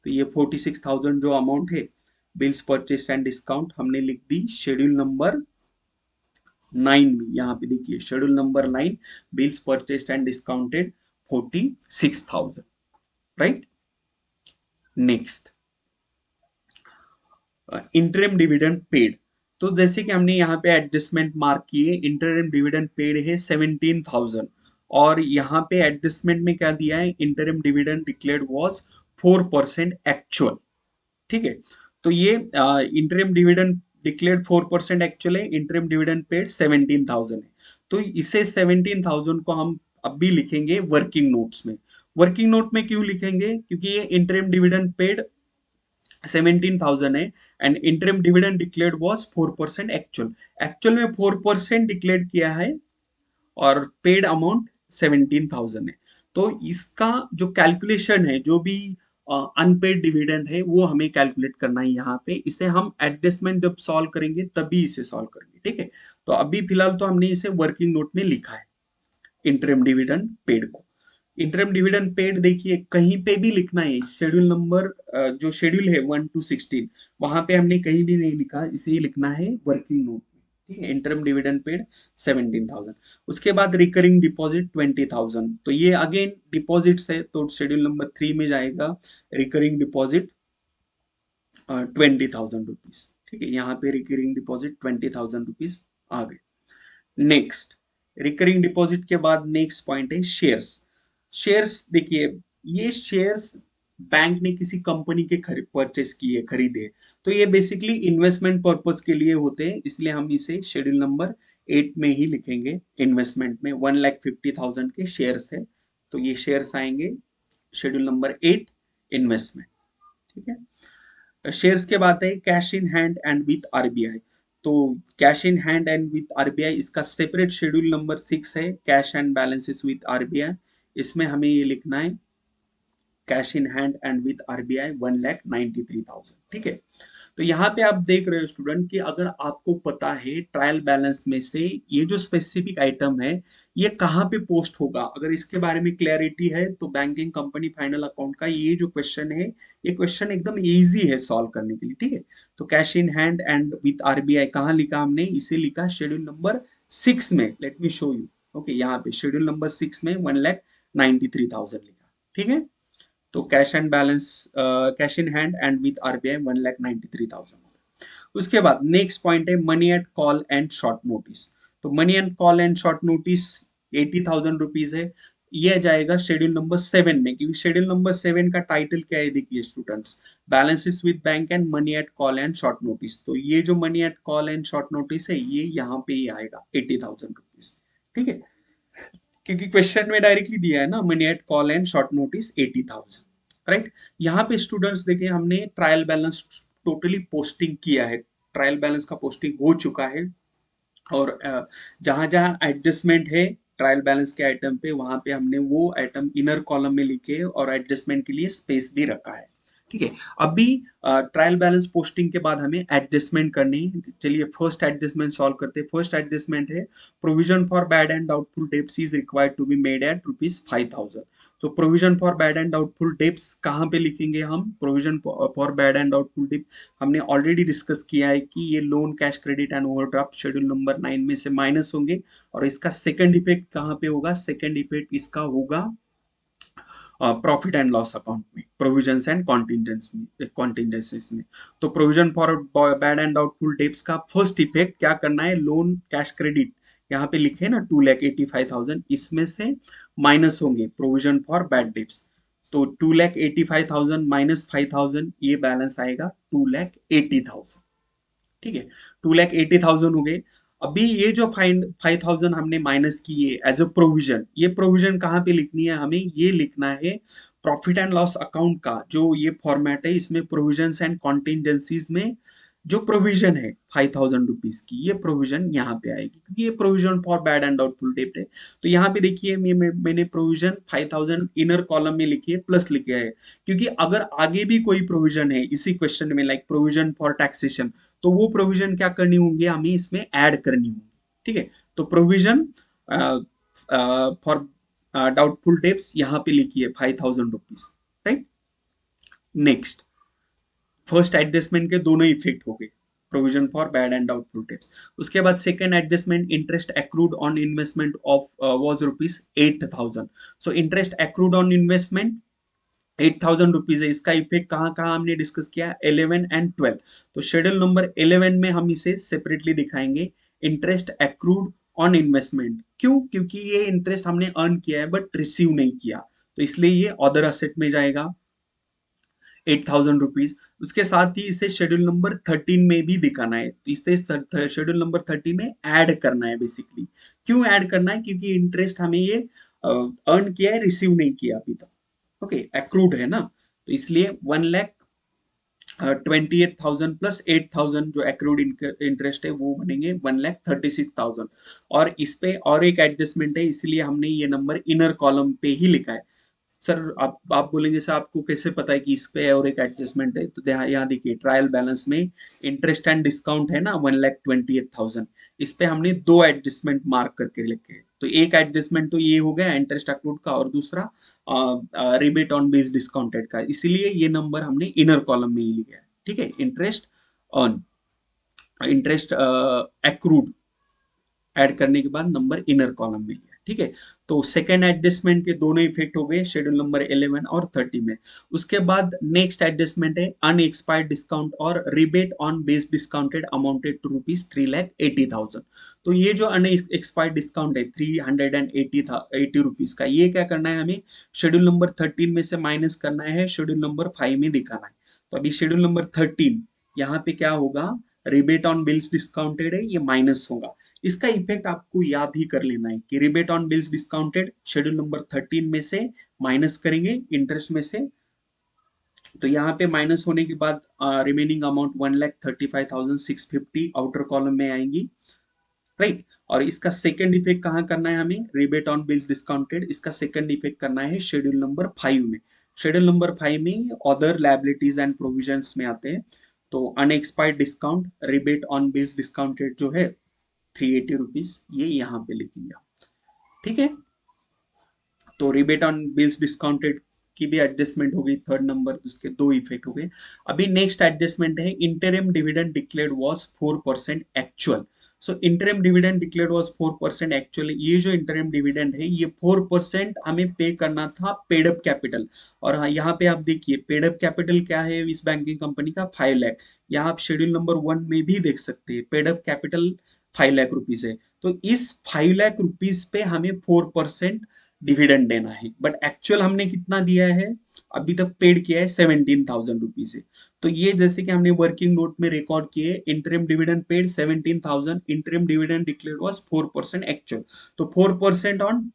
Speaker 1: तो ये 46,000 जो अमाउंट है बिल्स परचेस एंड डिस्काउंट हमने लिख दी शेड्यूल नंबर 9 में। यहाँ पे देखिए schedule number 9 bills purchased and discounted 46,000। Right, next interim dividend paid. तो जैसे कि हमने यहाँ पे एडजस्टमेंट मार्क किए, इंटरिम डिविडेंड पेड है 17,000, और यहाँ पे एडजस्टमेंट में क्या दिया है, interim dividend declared was 4% actual. ठीक है, तो ये इंटरिम डिविडेंड डिक्लेयर्ड 4% एक्चुअल है, इंटरिम डिविडेंड पेड 17,000 है। तो इसे 17,000 को हम अब भी लिखेंगे वर्किंग नोट्स में। वर्किंग नोट में क्यों लिखेंगे, क्योंकि ये इंटरिम डिविडेंड पेड 17,000 है and interim dividend declared was 4% actual. Actual में 4% डिक्लेयर किया है और पेड अमाउंट 17,000 है। तो इसका जो कैलकुलेशन है, जो भी अनपेड डिविडेंड है, वो हमें कैलकुलेट करना है यहाँ पे। इसे हम एडजस्टमेंट जब सॉल्व करेंगे तभी इसे सॉल्व करेंगे। ठीक है, तो अभी फिलहाल तो हमने इसे वर्किंग नोट में लिखा है इंटरिम डिविडेंड पेड को। इंटरिम डिविडेंड पेड देखिए कहीं पे भी लिखना है, शेड्यूल नंबर जो शेड्यूल है 1 to 16, वहां पे हमने कहीं भी नहीं लिखा, इसे लिखना है वर्किंग नोट में। ठीक है, इंटरिम डिविडेंड पेड 17,000। उसके बाद रिकरिंग डिपॉजिट 20,000, तो ये अगेन डिपॉजिट्स है, तो शेड्यूल नंबर 3 में जाएगा रिकरिंग डिपॉजिट 20,000 रुपीज। ठीक है, यहाँ पे रिकरिंग डिपॉजिट 20,000 रुपीज आ गए। नेक्स्ट रिकरिंग डिपॉजिट के बाद नेक्स्ट पॉइंट है शेयर्स। शेयर्स देखिए, ये शेयर्स बैंक ने किसी कंपनी के परचेस किए, खरीदे, तो ये बेसिकली इन्वेस्टमेंट पर्पस के लिए होते हैं, इसलिए हम इसे शेड्यूल नंबर 8 में ही लिखेंगे। इन्वेस्टमेंट में 1,50,000 के शेयर्स है, तो ये शेयर्स आएंगे शेड्यूल नंबर 8 इन्वेस्टमेंट। ठीक है, शेयर्स के बाद है cash in hand and with RBI. तो cash in hand and with RBI, इसका सेपरेट शेड्यूल नंबर 6 है, cash and balances with RBI. इसमें हमें ये लिखना है cash in hand and with RBI 1,93,000। ठीक है, तो यहाँ पे आप देख रहे हो स्टूडेंट कि अगर आपको पता है ट्रायल बैलेंस में से ये जो स्पेसिफिक आइटम है ये कहाँ पे पोस्ट होगा, अगर इसके बारे में क्लैरिटी है, तो बैंकिंग कंपनी फाइनल अकाउंट का ये जो क्वेश्चन है, ये क्वेश्चन एकदम इजी है सॉल्व करने के लिए। ठीक है, तो cash in hand and with RBI कहाँ लिखा हमने, इसे लिखा शेड्यूल नंबर 6 में। Let me show you. Okay, यहाँ पे शेड्यूल नंबर 6 में 1,93,000 लिखा। ठीक है, तो cash and balance, cash in hand and with RBI 1,93,000। उसके बाद नेक्स्ट पॉइंट है money at call and short notice. तो money at call and short notice 80,000 rupees है। ये जाएगा शेड्यूल नंबर 7 में, क्योंकि शेड्यूल नंबर 7 का टाइटल क्या है देखिए students, balances with bank and money at call and short notice. तो ये जो money at call and short notice है ये यहाँ पे ही आएगा 80,000 रुपीज। ठीक है, क्योंकि क्वेश्चन में डायरेक्टली दिया है ना money at call and short notice 80,000, right. यहाँ पे स्टूडेंट्स देखें हमने ट्रायल बैलेंस टोटली पोस्टिंग किया है, ट्रायल बैलेंस का पोस्टिंग हो चुका है, और जहां जहां एडजस्टमेंट है ट्रायल बैलेंस के आइटम पे वहां पे हमने वो आइटम इनर कॉलम में लिखे और एडजस्टमेंट के लिए स्पेस भी रखा है। ठीक है, अभी ट्रायल बैलेंस पोस्टिंग के बाद हमें एडजस्टमेंट करनी है। चलिए फर्स्ट एडजस्टमेंट सॉल्व करते हैं। फर्स्ट एडजस्टमेंट है provision for bad and doubtful debts is required to be made at ₹5,000। तो provision for bad and doubtful debts कहाँ पे लिखेंगे हम? Provision for bad and doubtful डेब्ट हमने ऑलरेडी डिस्कस किया है कि ये loan, cash credit and overdraft schedule number 9 में से माइनस होंगे, और इसका सेकंड इफेक्ट कहाँ पे होगा? सेकंड इफेक्ट इसका होगा प्रॉफिट एंड लॉस अकाउंट में, प्रोविजंस एंड कॉन्टिजेंसीज में। तो provision for bad and doubtful debts का फर्स्ट इफेक्ट क्या करना है? लोन, कैश क्रेडिट यहाँ पे लिखे ना 2,85,000, इसमें से माइनस होंगे प्रोविजन फॉर बैड डेब्ट्स। तो 2,85,000 माइनस 5,000 ये बैलेंस आएगा 2,80,000। ठीक है, 2,80,000 हो गए। अभी ये जो 5,000 हमने माइनस किए एज अ प्रोविजन, ये प्रोविजन कहाँ पे लिखनी है हमें? ये लिखना है प्रॉफिट एंड लॉस अकाउंट का जो ये फॉर्मेट है, इसमें प्रोविजंस एंड कॉन्टिजेंसीज में जो प्रोविजन है 5,000 रुपीज की, ये प्रोविजन यहाँ पे आएगी, क्योंकि ये provision for bad and doubtful डेब्ट है। तो यहाँ पे देखिए मैंने प्रोविजन 5,000 इनर कॉलम में लिखी है, प्लस लिखे है, क्योंकि अगर आगे भी कोई प्रोविजन है इसी क्वेश्चन में, लाइक प्रोविजन फॉर टैक्सेशन, तो वो प्रोविजन क्या करनी होंगी? हमें इसमें ऐड करनी होगी। ठीक है, तो प्रोविजन फॉर डाउटफुल डेब्ट्स यहाँ पे लिखी है 5,000 rupees, right. Next, first adjustment के दोनों इफेक्ट हो गए, provision for bad and doubtful debts. उसके बाद second adjustment, interest accrued on investment of was ₹8,000। So interest accrued on investment 8,000 rupees है। इसका इफेक्ट कहाँ कहाँ हमने डिस्कस किया? 11 एंड 12। तो शेड्यूल नंबर 11 में हम इसे सेपरेटली दिखाएंगे, इंटरेस्ट एक्रूड ऑन इन्वेस्टमेंट। क्यों? क्योंकि ये इंटरेस्ट हमने अर्न किया है बट रिसीव नहीं किया, तो इसलिए ये अदर असेट में जाएगा 8,000 रुपीज। उसके साथ ही इसे शेड्यूल नंबर 13 में भी दिखाना है, तो इसे शेड्यूल नंबर 13 में ऐड करना है बेसिकली। क्यों ऐड करना है? क्योंकि इंटरेस्ट हमें ये अर्न किया है, रिसीव नहीं किया अभी तक। ओके, एक्रूड है ना, तो इसलिए 1,28,000 प्लस 8,000 जो एक्रूड इंटरेस्ट है वो बनेंगे 1,36,000। और इस पे और एक एडजस्टमेंट है, इसलिए हमने ये नंबर इनर कॉलम पे ही लिखा है। सर आप बोलेंगे सर आपको कैसे पता है कि इस पे और एक एडजस्टमेंट है? तो यहाँ देखिए ट्रायल बैलेंस में इंटरेस्ट एंड डिस्काउंट है ना 1,28,000, इस पे हमने दो एडजस्टमेंट मार्क करके लिखे हैं। तो एक एडजस्टमेंट तो ये हो गया इंटरेस्ट अक्रूड का, और दूसरा रिबेट ऑन बेस डिस्काउंटेड का, इसीलिए ये नंबर हमने इनर कॉलम में ही लिया है। ठीक है, interest on interest accrued add करने के बाद नंबर इनर कॉलम में लिया। ठीक है, तो सेकेंड एडजस्टमेंट के दोनों इफेक्ट हो गए शेड्यूल नंबर 11 और 30 में। उसके बाद नेक्स्ट एडजस्टमेंट है अनएक्सपायर्ड डिस्काउंट और rebate on base discounted amounted to ₹3,80,000। तो ये जो अनएक्सपायर्ड डिस्काउंट है 380 रुपीज का, ये क्या करना है हमें? शेड्यूल नंबर 13 में से माइनस करना है, शेड्यूल नंबर 5 में दिखाना है। तो अभी शेड्यूल नंबर 13 यहाँ पे क्या होगा? रिबेट ऑन बिल्स डिस्काउंटेड है, ये माइनस होगा। इसका इफेक्ट आपको याद ही कर लेना है कि rebate on bills discounted schedule number 13 में से माइनस करेंगे इंटरेस्ट में से, तो यहाँ पे माइनस होने के बाद रिमेनिंग अमाउंट 1,35,650 आउटर कॉलम में आएंगी, राइट। और इसका सेकंड इफेक्ट कहाँ करना है हमें? रिबेट ऑन बिल्स डिस्काउंटेड, इसका सेकंड इफेक्ट करना है शेड्यूल नंबर 5 में। शेड्यूल नंबर 5 में अदर लायबिलिटीज एंड प्रोविजंस में आते हैं, तो unexpired discount, rebate on bills discounted जो है 380 रुपीज, ये यहाँ पे लिखेंगे। ठीक है, तो रिबेट ऑन बिल्स डिस्काउंटेड की भी एडजस्टमेंट हो गई, थर्ड नंबर, उसके दो इफेक्ट हो गए। अभी नेक्स्ट एडजस्टमेंट है interim dividend declared was 4% actual. So interim dividend declared was 4%। Actually ये जो इंटरिम डिविडेंड है ये 4% हमें पे करना था पेड अप कैपिटल। और हाँ, यहाँ पे आप देखिए पेड अप कैपिटल क्या है इस बैंकिंग कंपनी का, 5 लाख। यहाँ आप शेड्यूल नंबर 1 में भी देख सकते हैं paid up capital 5 lakh rupees है। तो इस 5 लाख रुपीज पे हमें 4% डिविडेंड देना है, बट एक्चुअल हमने कितना दिया है, अभी तक पेड किया है 17,000 रुपीज है। तो ये जैसे कि हमने वर्किंग नोट में रिकॉर्ड किए, interim dividend paid 17,000, interim dividend declared was 4% actual. तो 4% ऑन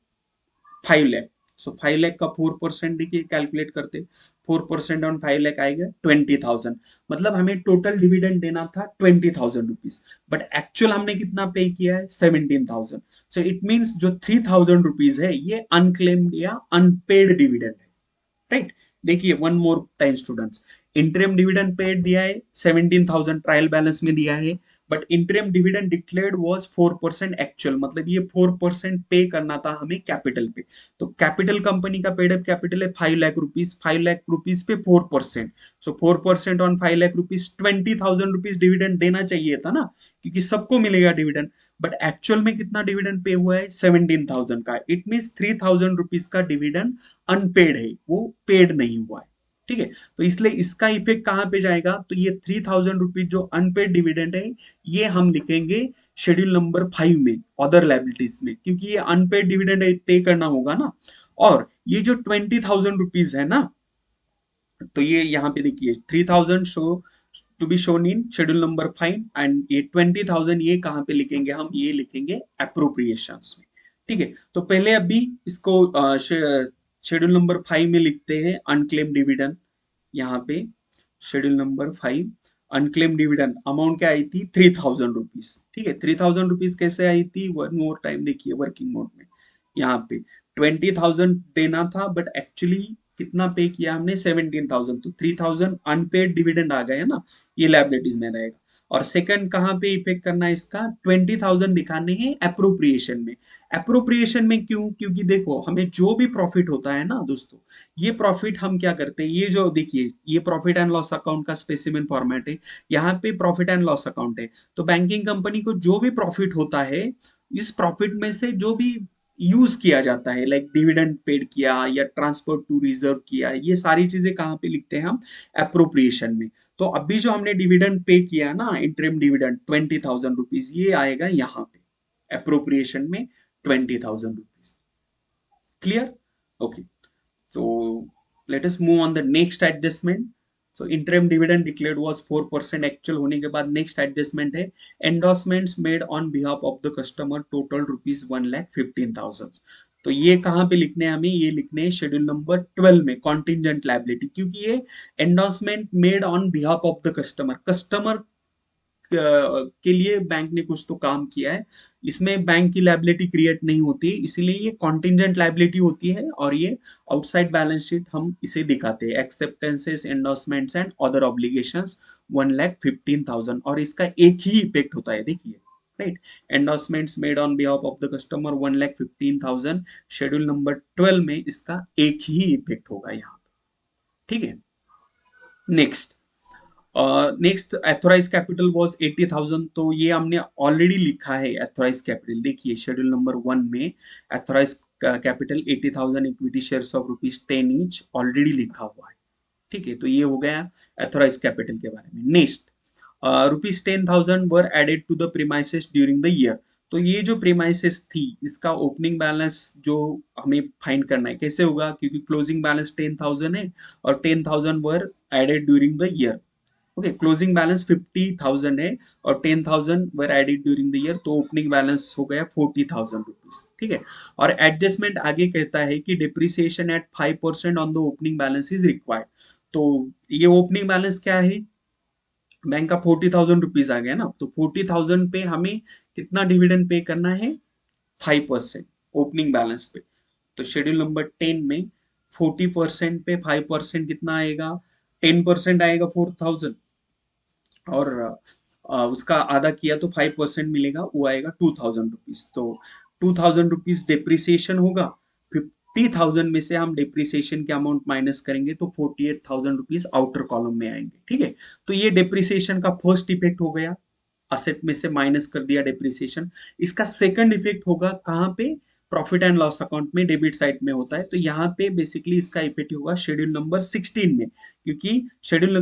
Speaker 1: 5 लाख। सो 5 लाख का 4% देखिए कैलकुलेट करते, 4% ऑन 5 लाख आएगा 20,000। मतलब हमें टोटल डिविडेंड देना था 20,000 रुपीज, बट एक्चुअल हमने कितना पे किया है 17,000। सो इट मीन्स जो 3,000 रुपीज है ये अनक्लेम्ड या अनपेड डिविडेंड है, राइट। देखिए one more time students, interim dividend paid दिया है 17,000 ट्रायल बैलेंस में दिया है, but interim dividend declared was 4% actual, मतलब ये 4% पे करना था हमें कैपिटल पे। तो कैपिटल कंपनी का पेड अप कैपिटल है 5 लाख रुपीज, 5 लाख रुपीज पे 4%। सो 4% on 5 lakh rupees, 20,000 rupees dividend देना चाहिए था ना, क्योंकि सबको मिलेगा डिविडेंड। बट एक्चुअल में कितना डिविडेंड पे हुआ है 17,000 का। इट मीन 3,000 रुपीज का डिविडेंड अनपेड है, वो पेड नहीं हुआ है, ठीक है। तो इसलिए इसका इफेक्ट कहां पे जाएगा, तो ये 3,000 रुपीज जो अनपेड डिविडेंड है ये हम लिखेंगे शेड्यूल नंबर 5 में अदर लायबिलिटीज में, क्योंकि ये अनपेड डिविडेंड पे करना होगा ना। और ये जो 20,000 रुपीज है ना, तो ये यहाँ पे देखिए 3,000 show to be shown in schedule number 5, एंड ये 20,000 ये कहाँ पे लिखेंगे हम, ये लिखेंगे अप्रोप्रिएशंस में, ठीक है। तो पहले अभी इसको शेड्यूल नंबर 5 में लिखते हैं अनक्लेम डिविडेंड। यहाँ पे schedule number 5 unclaim dividend amount क्या आई थी 3,000 रुपीज, ठीक है। 3,000 रुपीज कैसे आई थी, वन मोर टाइम देखिए वर्किंग नोट में, यहाँ पे 20,000 देना था, बट एक्चुअली कितना पे किया हमने 17,000, तो 3,000 अनपेड डिविडेंड आ गए ना, ये लायबिलिटीज में रहेगा। और सेकंड कहाँ पे इफेक्ट करना है इसका, 20,000 दिखाने हैं अप्रोप्रिएशन में। अप्रोप्रिएशन में क्यों, क्योंकि देखो हमें जो भी प्रॉफिट होता है ना दोस्तों, ये प्रॉफिट हम क्या करते हैं, ये जो देखिए ये प्रॉफिट एंड लॉस अकाउंट का स्पेसिमेन फॉर्मेट है, यहाँ पे प्रॉफिट एंड लॉस अकाउंट है। तो बैंकिंग कंपनी को जो भी प्रॉफिट होता है, इस प्रॉफिट में से जो भी यूज किया जाता है, लाइक डिविडेंड पेड किया या ट्रांसफर टू रिजर्व किया, ये सारी चीजें कहाँ पे लिखते हैं हम, अप्रोप्रिएशन में। तो अभी जो हमने डिविडेंड पे किया ना इंटरिम डिविडेंड 20,000 रुपीज, ये आएगा यहाँ पे अप्रोप्रिएशन में 20,000 rupees. Clear, okay. So let us move on the next adjustment. So interim dividend declared was 4% actual होने के बाद next adjustment है endorsements made on behalf of the customer total rupees 1,15,000। तो ये कहाँ पे लिखने हैं हमें, ये लिखने हैं शेड्यूल नंबर 12 में contingent liability, क्योंकि ये endorsement made on behalf of the customer, customer के लिए बैंक ने कुछ तो काम किया है, इसमें बैंक की लायबिलिटी क्रिएट नहीं होती, इसीलिए ये कॉन्टिंजेंट लायबिलिटी होती है। और ये आउटसाइड बैलेंस शीट हम इसे दिखाते हैं, acceptances endorsements and other obligations 1,15,000, और इसका एक ही इफेक्ट होता है देखिए, right. Endorsements made on behalf of the customer 1,15,000, schedule number 12 में इसका एक ही इफेक्ट होगा यहाँ, ठीक है। Next next authorise capital was 80,000, तो ये हमने ऑलरेडी लिखा है एथोराइज कैपिटल, देखिए शेड्यूल नंबर 1 में authorise capital 80,000 equity shares of ₹10 each already लिखा हुआ है, ठीक है। तो ये हो गया एथोराइज कैपिटल के बारे में। Next ₹10,000 were added to the premises during the year. तो ये जो प्रीमाइसेस थी इसका ओपनिंग बैलेंस जो हमें फाइंड करना है, कैसे होगा, क्योंकि क्लोजिंग बैलेंस 10,000 है और 10,000 were added during the year, okay. Closing balance 50,000 है और 10,000 were added during the year, तो ओपनिंग बैलेंस हो गया 40,000 रुपीज, ठीक है। और एडजस्टमेंट आगे कहता है कि depreciation at 5% on the opening balance is required. तो ये ओपनिंग बैलेंस क्या है, बैंक का 40,000 रुपीज आ गया ना, तो 40,000 पे हमें कितना डिविडेंड पे करना है 5% ओपनिंग बैलेंस पे। तो शेड्यूल नंबर 10 में 40% पे 5% कितना आएगा, 10% आएगा 4,000, और उसका आधा किया तो 5% मिलेगा, वो आएगा 2,000 रुपीज। तो 2,000 रुपीज डिप्रिसिएशन होगा, 50,000 में से हम डिप्रिसिएशन के अमाउंट माइनस करेंगे तो 48,000 रुपीज आउटर कॉलम में आएंगे, ठीक है। तो ये डिप्रिसिएशन का फर्स्ट इफेक्ट हो गया, असेट में से माइनस कर दिया डेप्रिसिएशन। इसका सेकंड इफेक्ट होगा कहाँ पे, प्रॉफिट एंड लॉस अकाउंट में डेबिट साइड में होता है, तो यहाँ पे बेसिकली इसका इफेक्ट होगा शेड्यूल नंबर 16 में, क्योंकि शेड्यूल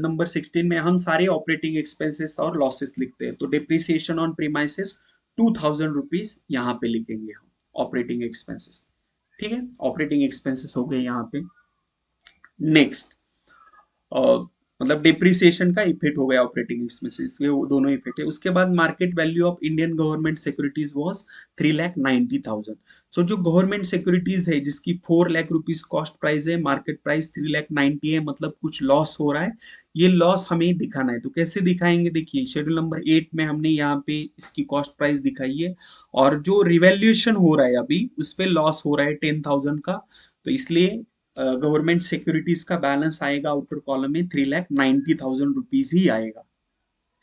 Speaker 1: नंबर 16 में हम सारे ऑपरेटिंग एक्सपेंसेस और लॉसेस लिखते हैं। तो डेप्रिसिएशन ऑन प्रीमाइसेस 2000 रुपीज यहाँ पे लिखेंगे हम ऑपरेटिंग एक्सपेंसेस। ठीक है, ऑपरेटिंग एक्सपेंसेस हो गए यहाँ पे। नेक्स्ट मतलब डिप्रिसिएशन का इफेक्ट हो गया ऑपरेटिंग एक्सपेंसेस में, वो दोनों इफेक्ट है। उसके बाद market value of Indian government securities was 3,90,000। सो जो गवर्नमेंट सिक्योरिटीज है जिसकी 4 लाख रुपीज कॉस्ट प्राइस है, मार्केट प्राइस 3,90,000 है, मतलब कुछ लॉस हो रहा है। ये लॉस हमें दिखाना है, तो कैसे दिखाएंगे, देखिए शेड्यूल नंबर 8 में हमने यहाँ पे इसकी कॉस्ट प्राइस दिखाई है, और जो रिवैल्यूएशन हो रहा है अभी उस पे लॉस हो रहा है 10,000 का, तो इसलिए गवर्नमेंट सिक्योरिटीज का बैलेंस आएगा आउटर कॉलम में 3,90,000 रुपीज ही आएगा,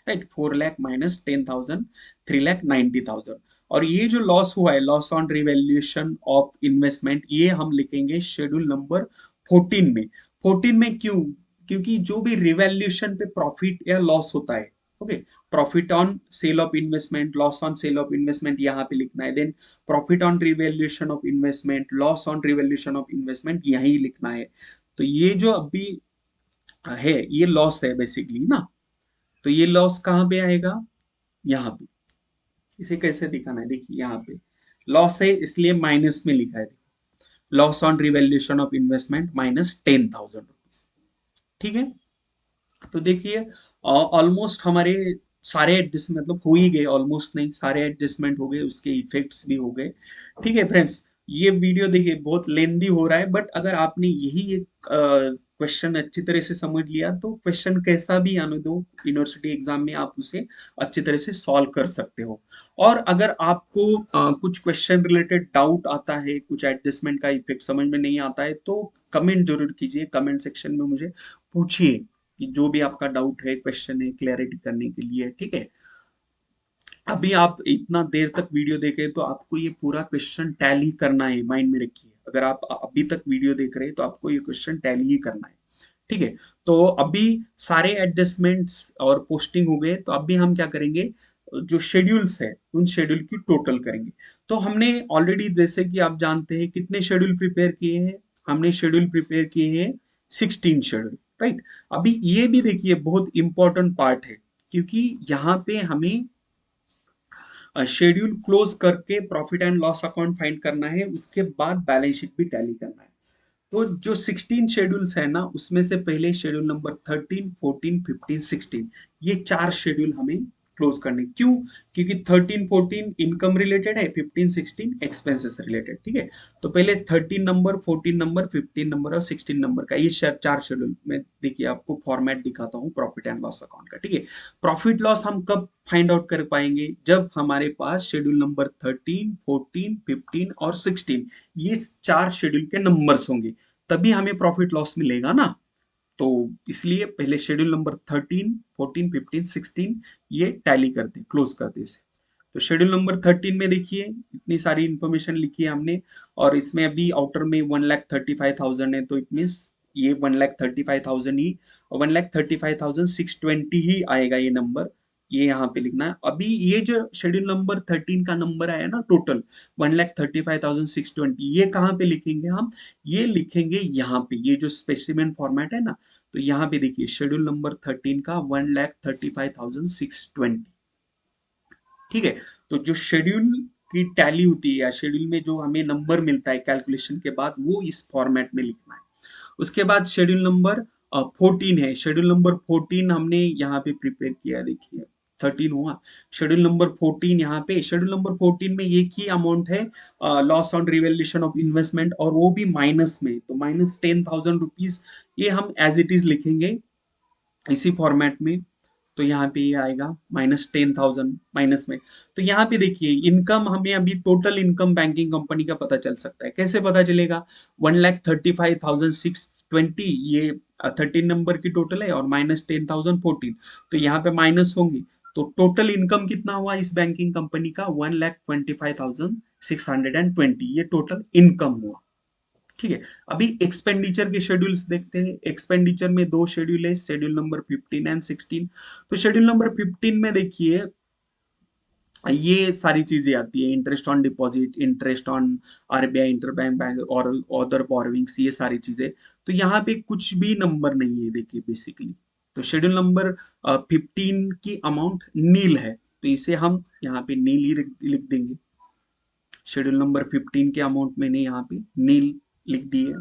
Speaker 1: राइट। 4 लाख माइनस 10,000, 3,90,000। और ये जो लॉस हुआ है, loss on revaluation of investment, ये हम लिखेंगे शेड्यूल नंबर 14 में। 14 में क्यों, क्योंकि जो भी रिवैल्यूएशन पे प्रॉफिट या लॉस होता है, okay, profit on sale of investment, loss on sale of investment यहाँ पे लिखना है, then profit on revaluation of investment, loss on revaluation of investment यही लिखना है। तो ये जो अभी है ये लॉस है बेसिकली ना, तो ये लॉस कहाँ पे आएगा, यहाँ पे। इसे कैसे दिखाना है, देखिए यहाँ पे लॉस है इसलिए माइनस में लिखा है, loss on revaluation of investment -10,000 rupees. ठीक है, तो देखिए ऑलमोस्ट हमारे सारे एडजस्ट मतलब हो ही गए, ऑलमोस्ट नहीं सारे एडजस्टमेंट हो गए, उसके इफेक्ट्स भी हो गए। ठीक है फ्रेंड्स, ये वीडियो देखिए बहुत लेंदी हो रहा है, बट अगर आपने यही एक क्वेश्चन अच्छी तरह से समझ लिया तो क्वेश्चन कैसा भी आने दो यूनिवर्सिटी एग्जाम में आप उसे अच्छी तरह से सॉल्व कर सकते हो। और अगर आपको कुछ क्वेश्चन रिलेटेड डाउट आता है, कुछ एडजस्टमेंट का इफेक्ट समझ में नहीं आता है, तो कमेंट जरूर कीजिए, कमेंट सेक्शन में मुझे पूछिए कि जो भी आपका डाउट है, क्वेश्चन है, क्लैरिटी करने के लिए। ठीक है, अभी आप इतना देर तक वीडियो देखे तो आपको ये पूरा क्वेश्चन टैली करना है, माइंड में रखिए। अगर आप अभी तक वीडियो देख रहे हैं तो आपको ये क्वेश्चन टैली ही करना है। ठीक है, तो अभी सारे एडजस्टमेंट्स और पोस्टिंग हो गए, तो अभी हम क्या करेंगे, जो शेड्यूल्स है उन शेड्यूल की टोटल करेंगे। तो हमने ऑलरेडी, जैसे कि आप जानते हैं, कितने शेड्यूल प्रिपेयर किए हैं, हमने शेड्यूल प्रिपेयर किए हैं 16 शेड्यूल, राइट। अभी ये भी देखिए बहुत इंपॉर्टेंट पार्ट है, क्योंकि यहाँ पे हमें शेड्यूल क्लोज करके profit and loss account find करना है, उसके बाद बैलेंस शीट भी टैली करना है। तो जो 16 शेड्यूल्स है ना, उसमें से पहले शेड्यूल नंबर 13, 14, 15, 16, ये 4 शेड्यूल हमें क्लोज करने। क्यों, क्योंकि 13, 14 इनकम रिलेटेड है, 15, 16 एक्सपेंसेस रिलेटेड। ठीक है, तो पहले 13 नंबर, 14 नंबर, 15 नंबर और 16 नंबर का ये 4 शेड्यूल में देखिए आपको फॉर्मेट दिखाता हूँ प्रॉफिट एंड लॉस अकाउंट का। ठीक है, प्रॉफिट लॉस हम कब फाइंड आउट कर पाएंगे, जब हमारे पास शेड्यूल नंबर 13, 14, 15 और 16 ये 4 शेड्यूल के नंबर्स होंगे, तभी हमें प्रॉफिट लॉस मिलेगा ना। तो इसलिए पहले शेड्यूल नंबर 13, 14, 15, 16 ये टैली करते, क्लोज करते इसे। तो शेड्यूल नंबर 13 में देखिए इतनी सारी इंफॉर्मेशन लिखी है हमने, और इसमें अभी आउटर में 1,35,000 है, तो इट मीन्स ये 1,35,000 ही, 1,35,620 ही आएगा ये नंबर, ये यहाँ पे लिखना है। अभी ये जो शेड्यूल नंबर 13 का नंबर आया ना टोटल 1,35,620, ये कहाँ पे लिखेंगे हम, ये लिखेंगे यहाँ पे, ये जो स्पेसिमेन फॉर्मेट है ना, तो यहाँ पे देखिए शेड्यूल नंबर 13 का 1,35,620। ठीक है, तो जो शेड्यूल की टैली होती है या शेड्यूल में जो हमें नंबर मिलता है कैलकुलेशन के बाद, वो इस फॉर्मेट में लिखना है। उसके बाद शेड्यूल नंबर 14 है, शेड्यूल नंबर 14 हमने यहाँ पे प्रिपेयर किया, देखिए 13 हुआ, शेड्यूल नंबर 14 यहाँ पे, शेड्यूल नंबर 14 में एक ही अमाउंट है, loss on revaluation of investment, और वो भी माइनस में, तो -10,000 रुपीज, ये हम एज इट इज लिखेंगे इसी फॉर्मेट में। तो यहाँ पे ये आएगा -10,000 माइनस में। तो यहाँ पे देखिए इनकम हमें अभी टोटल इनकम बैंकिंग कंपनी का पता चल सकता है, कैसे पता चलेगा, 1,35,620 ये 13 नंबर की टोटल है, और -10,014, तो यहाँ पे माइनस होंगी, तो टोटल इनकम कितना हुआ इस बैंकिंग कंपनी का, 1,25,620, ये टोटल इनकम हुआ। ठीक है। अभी एक्सपेंडिचर के शेड्यूल्स देखते हैं। एक्सपेंडिचर में दो शेड्यूल है, शेड्यूल नंबर 15 एंड 16। तो शेड्यूल नंबर 15 में देखिए ये सारी चीजें आती है, interest on deposit, interest on RBI interbank bank और अदर बोरोविंग्स, ये सारी चीजें। तो यहाँ पे कुछ भी नंबर नहीं है देखिए बेसिकली। तो शेड्यूल नंबर 15 की अमाउंट नील है, तो इसे हम यहाँ पे नील ही लिख देंगे। शेड्यूल नंबर 15 के अमाउंट मैंने यहाँ पे नील लिख दी है।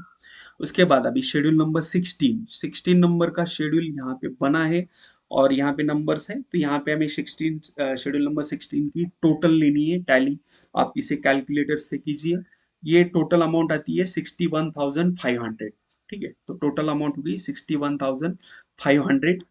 Speaker 1: उसके बाद अभी शेड्यूल नंबर 16 नंबर का शेड्यूल यहाँ पे बना है और यहाँ पे नंबर्स हैं। तो यहाँ पे हमें 16 शेड्यूल नंबर 16 की टोटल लेनी है टैली। आप इसे कैलकुलेटर से कीजिए। ये टोटल अमाउंट आती है 61,500। ठीक है, तो टोटल अमाउंट होगी 61,500।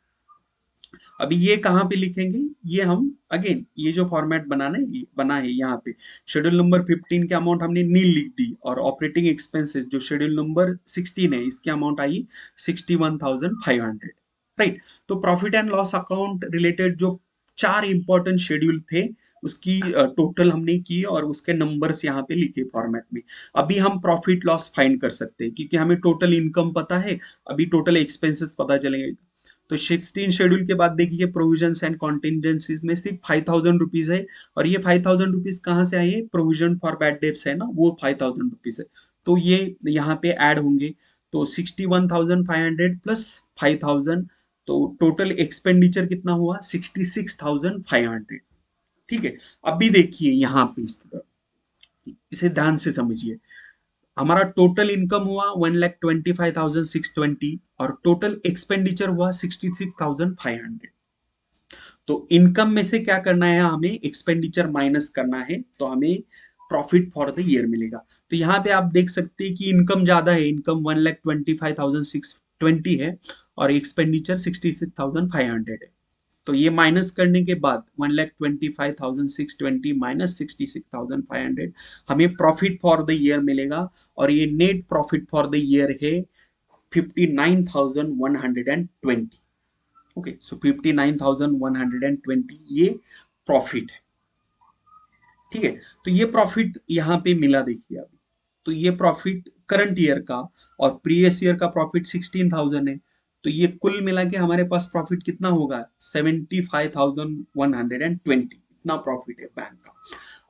Speaker 1: अभी ये कहाँ पे लिखेंगे, ये हम अगेन ये जो फॉर्मेट बनाना है ये बना है यहाँ पे। शेड्यूल नंबर 15 के अमाउंट हमने नील लिख दी और ऑपरेटिंग एक्सपेंसेस जो शेड्यूल नंबर 16 है इसकी अमाउंट आई 61,500। राइट। तो profit and loss account related जो चार इंपॉर्टेंट शेड्यूल थे उसकी टोटल हमने की और उसके नंबर्स यहाँ पे लिखे फॉर्मेट में। अभी हम प्रॉफिट लॉस फाइंड कर सकते हैं क्योंकि हमें टोटल इनकम पता है, अभी टोटल एक्सपेंसेस पता चलेंगे। तो 16 शेड्यूल के बाद देखिए प्रोविजंस एंड कॉन्टिजेंसीज में सिर्फ 5,000 रुपीज है और ये 5,000 रुपीज कहाँ से आई है, प्रोविजन फॉर बैड डेब्ट्स है ना, वो 5,000 रुपीज है। तो ये यहाँ पे ऐड होंगे। तो 61,500 प्लस 5,000, तो टोटल एक्सपेंडिचर कितना हुआ 66,500। ठीक है। अभी देखिए यहाँ पे इसे ध्यान से समझिए। हमारा टोटल इनकम हुआ 1,25,620 और टोटल एक्सपेंडिचर हुआ 66,500। तो इनकम में से क्या करना है, हमें एक्सपेंडिचर माइनस करना है तो हमें प्रॉफिट फॉर द ईयर मिलेगा। तो यहाँ पे आप देख सकते हैं कि इनकम ज्यादा है, इनकम 1,25,620 है और एक्सपेंडिचर 66,500 है। तो ये माइनस करने के बाद 1,25,620 माइनस 66,500 हमें प्रॉफिट फॉर द ईयर मिलेगा और ये net profit for the year है 59,120। ओके, सो 59,120 ये प्रॉफिट है। ठीक है, तो ये प्रॉफिट यहाँ पे मिला देखिए अभी। तो ये प्रॉफिट करंट ईयर का और प्रीवियस ईयर का प्रॉफिट 16,000 है। तो ये कुल मिला के हमारे पास प्रॉफिट कितना होगा 75,120। इतना प्रॉफिट है बैंक का।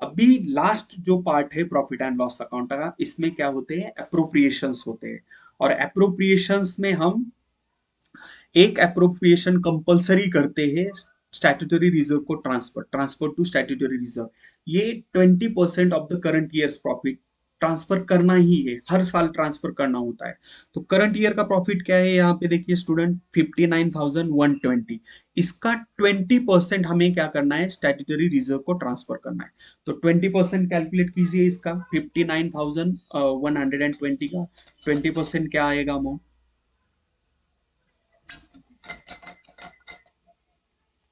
Speaker 1: अभी लास्ट जो पार्ट है प्रॉफिट एंड लॉस अकाउंट का, इसमें क्या होते हैं, अप्रोप्रिएशंस होते हैं। और अप्रोप्रिएशंस में हम एक अप्रोप्रिएशन कंपलसरी करते हैं, स्टैट्यूटरी रिजर्व को ट्रांसफर टू स्टैट्यूटरी रिजर्व। ये 20% of the current years profit transfer करना ही है, हर साल ट्रांसफर करना होता है। तो करंट ईयर का प्रॉफिट क्या है, यहाँ पे देखिए स्टूडेंट 59,120। इसका 20% हमें क्या करना है, स्टैट्यूटरी रिजर्व को ट्रांसफर करना है। तो 20% कैलकुलेट कीजिए इसका, 59,120 का 20% क्या आएगा अमाउंट।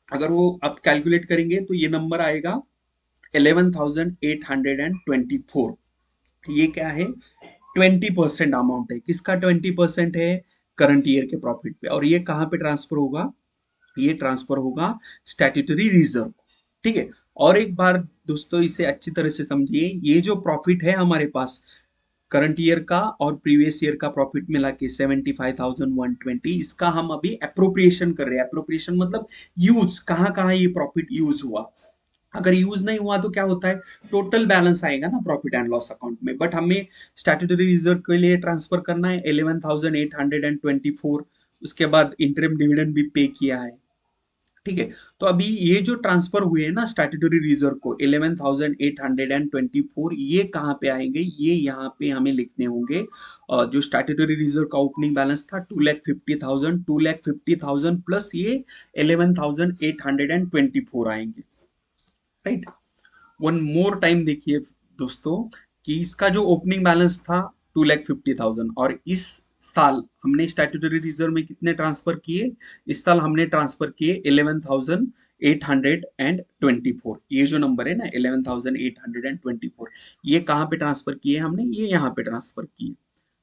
Speaker 1: अगर वो आप कैलकुलेट करेंगे तो ये नंबर आएगा 11,824। ये क्या है, 20% अमाउंट है। किसका 20% है, करंट ईयर के प्रॉफिट पे। और ये कहाँ पे ट्रांसफर होगा, ये ट्रांसफर होगा स्टैट्यूटरी रिजर्व। ठीक है। और एक बार दोस्तों इसे अच्छी तरह से समझिए, ये जो प्रॉफिट है हमारे पास करंट ईयर का और प्रीवियस ईयर का प्रॉफिट मिला के 75,120, इसका हम अभी अप्रोप्रिएशन कर रहे हैं। अप्रोप्रिएशन मतलब यूज, कहाँ कहाँ ये प्रॉफिट यूज हुआ। अगर यूज नहीं हुआ तो क्या होता है, टोटल बैलेंस आएगा ना प्रॉफिट एंड लॉस अकाउंट में, बट हमें स्टैट्यूटरी रिजर्व के लिए ट्रांसफर करना है 11,824। उसके बाद इंटरिम डिविडेंड भी पे किया है। ठीक है। तो अभी ये जो ट्रांसफर हुए हैं ना स्टैट्यूटरी रिजर्व को 11,824, ये कहाँ पे आएंगे, ये यहाँ पे हमें लिखने होंगे। जो स्टैट्यूटरी रिजर्व का ओपनिंग बैलेंस था 2,50,000, 2,50,000 प्लस ये 11,824 आएंगे। राइट। वन मोर टाइम देखिए दोस्तों कि इसका जो ओपनिंग बैलेंस था 2,50,000 और इस साल हमने स्टैट्यूटरी रिजर्व में कितने ट्रांसफर किए, इस साल हमने ट्रांसफर किए 11,824। ये जो नंबर है ना 11,824, ये कहाँ पे ट्रांसफर किए हमने, ये यहाँ पे ट्रांसफर किए,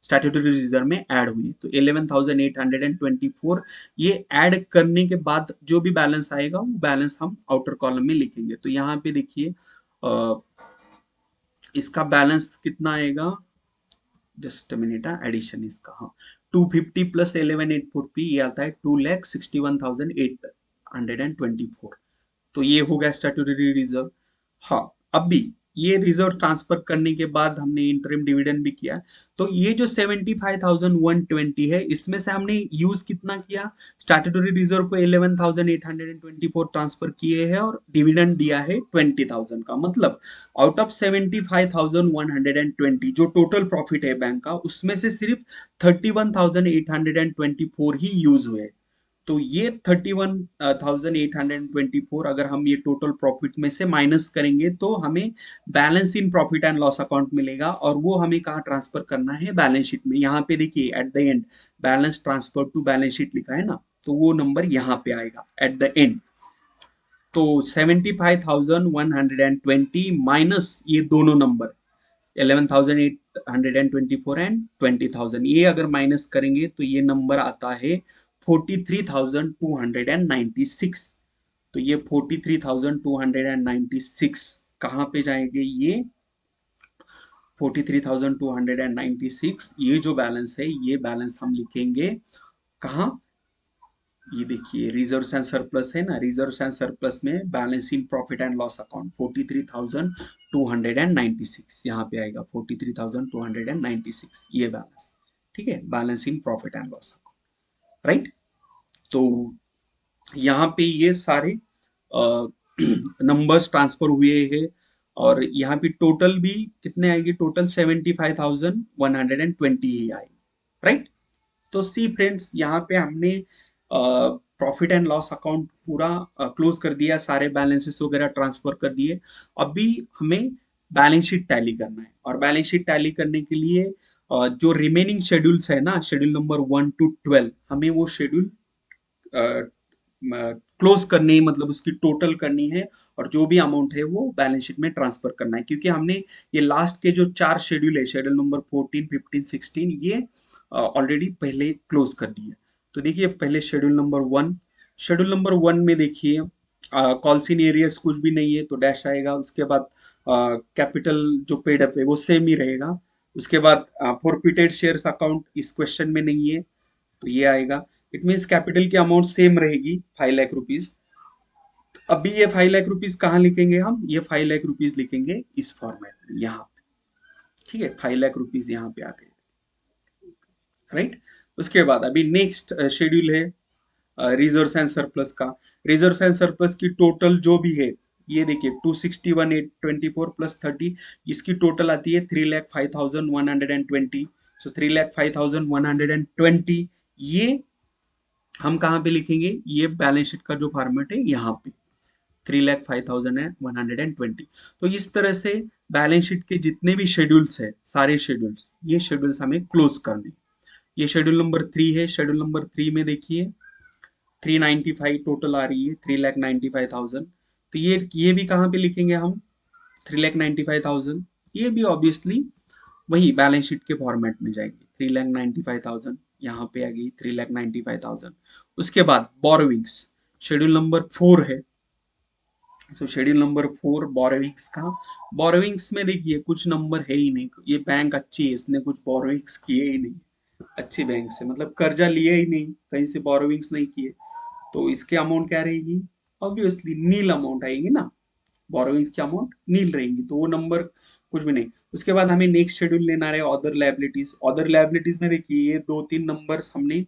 Speaker 1: स्टैट्यूटरी रिजर्व में ऐड हुई। तो 11,824 ये ऐड करने के बाद जो भी बैलेंस आएगा वो बैलेंस हम आउटर कॉलम में लिखेंगे। तो यहाँ पे देखिए इसका बैलेंस कितना आएगा, जस्ट मिनट, एडिशन इसका, हाँ 250 प्लस 11,840 ये आता है 2,61,824। तो ये हो गया स्टैट्यूटरी रिजर्व। हाँ, अब भी ये रिजर्व ट्रांसफर करने के बाद हमने इंटरिम डिविडेंड भी किया। तो ये जो 75,120 है, इसमें से हमने यूज कितना किया? स्टैट्यूटरी रिजर्व को 11,824 ट्रांसफर किए हैं और डिविडेंड दिया है 20,000 का। मतलब आउट ऑफ 75,120 जो टोटल प्रॉफिट है बैंक का, उसमें से सिर्फ 31,824 ही यूज हुए। तो ये 31,824 अगर हम ये टोटल प्रॉफिट में से माइनस करेंगे तो हमें balance in profit and loss account मिलेगा, और वो हमें कहाँ ट्रांसफर करना है? बैलेंस शीट में। यहाँ पे देखिए at the end balance transfer to balance sheet लिखा है ना, तो वो नंबर यहाँ पे आएगा एट द एंड। तो 75,120 माइनस ये दोनों नंबर 11,824 एंड 20,000, ये अगर माइनस करेंगे तो ये नंबर आता है 43,296। तो ये 43,296 कहाँ पे जाएंगे? ये 43,296 ये जो बैलेंस है, ये बैलेंस हम लिखेंगे कहाँ? ये देखिए रिजर्व एंड सरप्लस है ना, रिजर्व एंड सरप्लस में balance in profit and loss account 43,296 यहाँ पे आएगा 43,296 ये बैलेंस। ठीक है, balance in profit and loss account, right. तो यहाँ पे ये सारे नंबर्स ट्रांसफर हुए हैं, और यहाँ पे टोटल भी कितने आएंगे? टोटल 75,120 ही आए, राइट। तो सी फ्रेंड्स, यहाँ पे हमने प्रॉफिट एंड लॉस अकाउंट पूरा क्लोज कर दिया, सारे बैलेंसेस वगैरह ट्रांसफर कर दिए। अभी हमें बैलेंस शीट टैली करना है, और बैलेंस शीट टैली करने के लिए जो रिमेनिंग शेड्यूल्स है ना, शेड्यूल नंबर 1 to 12, हमें वो शेड्यूल क्लोज करनी है, मतलब उसकी टोटल करनी है, और जो भी अमाउंट है वो बैलेंस शीट में ट्रांसफर करना है। क्योंकि हमने ये लास्ट के जो 4 शेड्यूल है, शेड्यूल नंबर 14, 15, 16, ये ऑलरेडी पहले क्लोज कर दिए। तो देखिए पहले शेड्यूल नंबर 1, शेड्यूल नंबर 1 में देखिए कॉल्सिन एरियस कुछ भी नहीं है तो डैश आएगा। उसके बाद कैपिटल जो पेड अप है वो सेम ही रहेगा। उसके बाद फॉरफिटेड शेयर्स अकाउंट इस क्वेश्चन में नहीं है तो ये आएगा। इट मीन्स कैपिटल की अमाउंट सेम रहेगी 5 लाख रुपीज। अभी ये 5 लाख रुपीज कहाँ लिखेंगे हम? ये 5 लाख रुपीज लिखेंगे इस फॉर्मेट में यहाँ पे। ठीक है, 5 लाख रुपीज यहाँ पे आ गए, राइट। उसके बाद अभी नेक्स्ट शेड्यूल है रिजर्व एंड सरप्लस का। रिजर्व एंड सरप्लस की टोटल जो भी है, ये देखिए 261,824 प्लस 30, इसकी टोटल आती है 3,05,120। सो 3,05,120 ये हम कहाँ पे लिखेंगे? ये बैलेंस शीट का जो फॉर्मेट है यहाँ पे 3,05,120। तो इस तरह से बैलेंस शीट के जितने भी शेड्यूल्स है, सारे शेड्यूल्स, ये शेड्यूल्स हमें क्लोज करने। ये शेड्यूल नंबर 3 है। शेड्यूल नंबर 3 में देखिए 395 टोटल आ रही है, 3,95,000। तो ये भी कहाँ पे लिखेंगे हम? 3,95,000। ये भी ऑब्वियसली वही बैलेंस शीट के फॉर्मेट में जाएंगे। 3,95,000 यहाँ पे आ गई 3,95,000। उसके बाद बोरोविंग्स शेड्यूल नंबर 4 है। तो शेड्यूल नंबर 4 बोरोविंग्स का, बोरोविंग्स में देखिए कुछ नंबर है ही नहीं। ये बैंक अच्छी है, इसने कुछ बोरोविंग्स किए ही नहीं। अच्छी बैंक से मतलब कर्जा लिया ही नहीं, कहीं से बोरोविंग्स नहीं किए, तो इसके अमाउंट क्या रहेगी? ऑब्वियसली नील अमाउंट आएगी ना, बोरोइंग्स की अमाउंट नील रहेंगी, तो वो नंबर कुछ भी नहीं। उसके बाद हमें नेक्स्ट शेड्यूल लेना है अदर लायबिलिटीज। अदर लायबिलिटीज में देखिए ये 2-3 नंबर्स हमने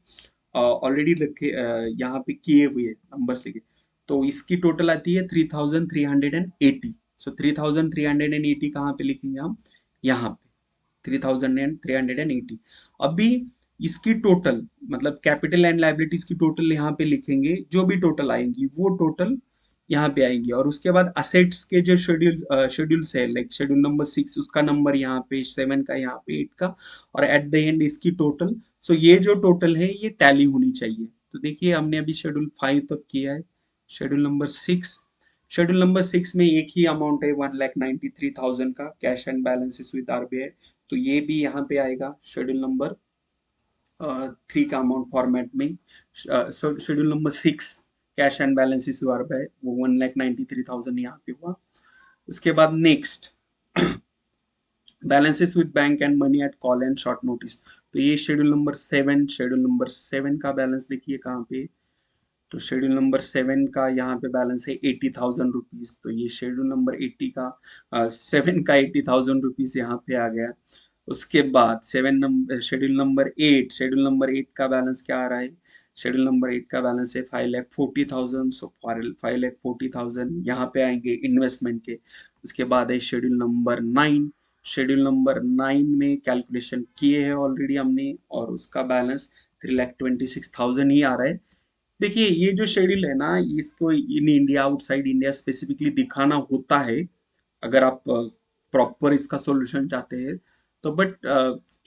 Speaker 1: ऑलरेडी रखे, यहाँ पे किए हुए नंबर्स लिखे। तो इसकी टोटल आती है 3,380। सो 3,380 कहाँ पे लिखेंगे हम? यहाँ पे 3,380। अभी इसकी टोटल मतलब कैपिटल एंड लाइबिलिटीज की टोटल यहाँ पे लिखेंगे, जो भी टोटल आएंगी वो टोटल यहाँ पे आएंगी। और उसके बाद असेट्स के जो शेड्यूल्स है, लाइक शेड्यूल नंबर 6 उसका नंबर यहाँ पे, 7 का यहाँ पे, 8 का, और एट द एंड इसकी टोटल। सो ये जो टोटल है ये टैली होनी चाहिए। तो देखिए हमने अभी शेड्यूल 5 तक किया है। शेड्यूल नंबर 6, शेड्यूल नंबर 6 में एक ही अमाउंट है 1,93,000 का, cash and balances with RBI. तो ये भी यहाँ पे आएगा शेड्यूल नंबर 3 का अमाउंट फॉर्मेट में। Schedule number 6 cash and balances with RBI, वो 1,93,000 यहाँ पे हुआ। उसके बाद next balances with bank and money at call and short notice. तो ये शेड्यूल नंबर 7 का बैलेंस देखिए कहाँ पे। तो शेड्यूल नंबर 7 का यहाँ पे बैलेंस है 80,000 रुपीज। तो ये शेड्यूल नंबर 80 का 7 का 80,000 रुपीज यहाँ पे आ गया। उसके बाद शेड्यूल नंबर 8 का बैलेंस क्या आ रहा है। शेड्यूल नंबर 8 का बैलेंस है 5,40,000। सो 5,40,000 यहाँ पे आएंगे इन्वेस्टमेंट के। उसके बाद है शेड्यूल नंबर 9 में कैलकुलेशन किए हैं ऑलरेडी हमने, और उसका बैलेंस 3,26,000 ही आ रहा है। देखिए ये जो शेड्यूल है ना, इसको in India outside India specifically दिखाना होता है अगर आप प्रॉपर इसका सॉल्यूशन चाहते हैं तो। बट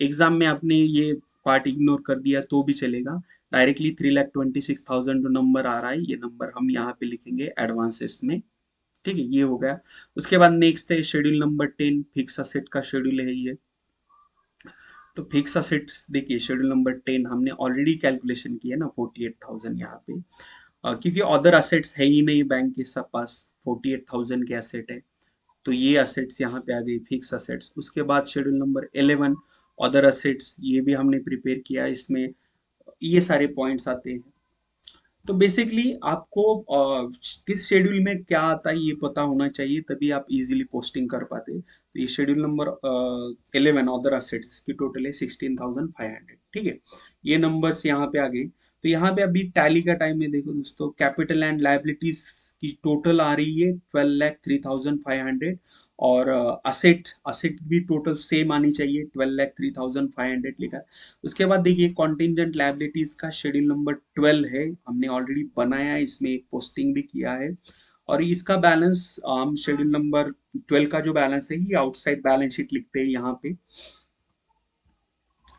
Speaker 1: एग्जाम में आपने ये पार्ट इग्नोर कर दिया तो भी चलेगा। डायरेक्टली 3,26,000 जो नंबर आ रहा है, ये नंबर हम यहाँ पे लिखेंगे एडवांसेस में। ठीक है, ये हो गया। उसके बाद नेक्स्ट है शेड्यूल नंबर 10, फिक्स असेट का शेड्यूल है ये। तो फिक्स असेट्स देखिए शेड्यूल नंबर 10 हमने ऑलरेडी कैलकुलेशन किया ना 48,000 यहाँ पे। क्योंकि अदर असेट्स है ही नहीं बैंक के सब पास, 48,000 के असेट है। तो ये असेट्स यहाँ पे आ गई फिक्स असेट्स। उसके बाद शेड्यूल नंबर 11 अदर असेट्स, ये भी हमने प्रिपेयर किया। इसमें ये सारे पॉइंट्स आते हैं। तो बेसिकली आपको किस शेड्यूल में क्या आता है ये पता होना चाहिए, तभी आप इजीली पोस्टिंग कर पाते हैं। तो ये शेड्यूल नंबर 11 अदर असेट्स की टोटल है 16,500। ठीक है, ये नंबर्स यहाँ पे आ गए। तो यहाँ पे अभी टैली का टाइम में देखो दोस्तों, कैपिटल एंड लाइबिलिटीज की टोटल आ रही है 12,03,500। और असेट असेट भी टोटल सेम आनी चाहिए, 12,03,500 लिखा है। उसके बाद देखिए कॉन्टिजेंट लाइबिलिटीज का शेड्यूल नंबर 12 है, हमने ऑलरेडी बनाया है, इसमें एक पोस्टिंग भी किया है। और इसका बैलेंस हम शेड्यूल नंबर 12 का जो बैलेंस है ये आउटसाइड बैलेंस शीट लिखते हैं यहाँ पे।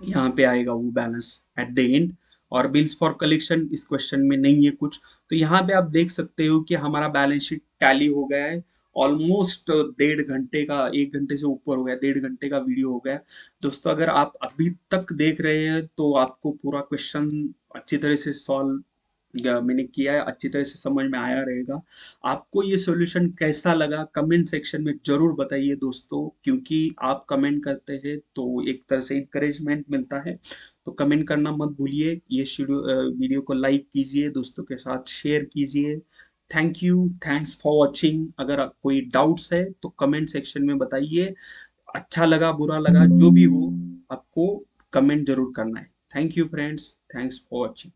Speaker 1: यहाँ पे आएगा वो बैलेंस एट द एंड। और बिल्स फॉर कलेक्शन इस क्वेश्चन में नहीं है कुछ। तो यहाँ पे आप देख सकते हो कि हमारा बैलेंस शीट टैली हो गया है। ऑलमोस्ट 1.5 घंटे का, 1 घंटे से ऊपर हो गया, 1.5 घंटे का वीडियो हो गया। दोस्तों अगर आप अभी तक देख रहे हैं तो आपको पूरा क्वेश्चन अच्छी तरह से सॉल्व मैंने किया है, अच्छी तरह से समझ में आया रहेगा। आपको ये सॉल्यूशन कैसा लगा कमेंट सेक्शन में जरूर बताइए दोस्तों, क्योंकि आप कमेंट करते हैं तो एक तरह से इंकरेजमेंट मिलता है। तो कमेंट करना मत भूलिए। ये वीडियो को लाइक कीजिए, दोस्तों के साथ शेयर कीजिए। Thank you, thanks for watching. अगर कोई डाउट्स है तो कमेंट सेक्शन में बताइए। अच्छा लगा बुरा लगा जो भी हो, आपको कमेंट जरूर करना है। Thank you friends, thanks for watching.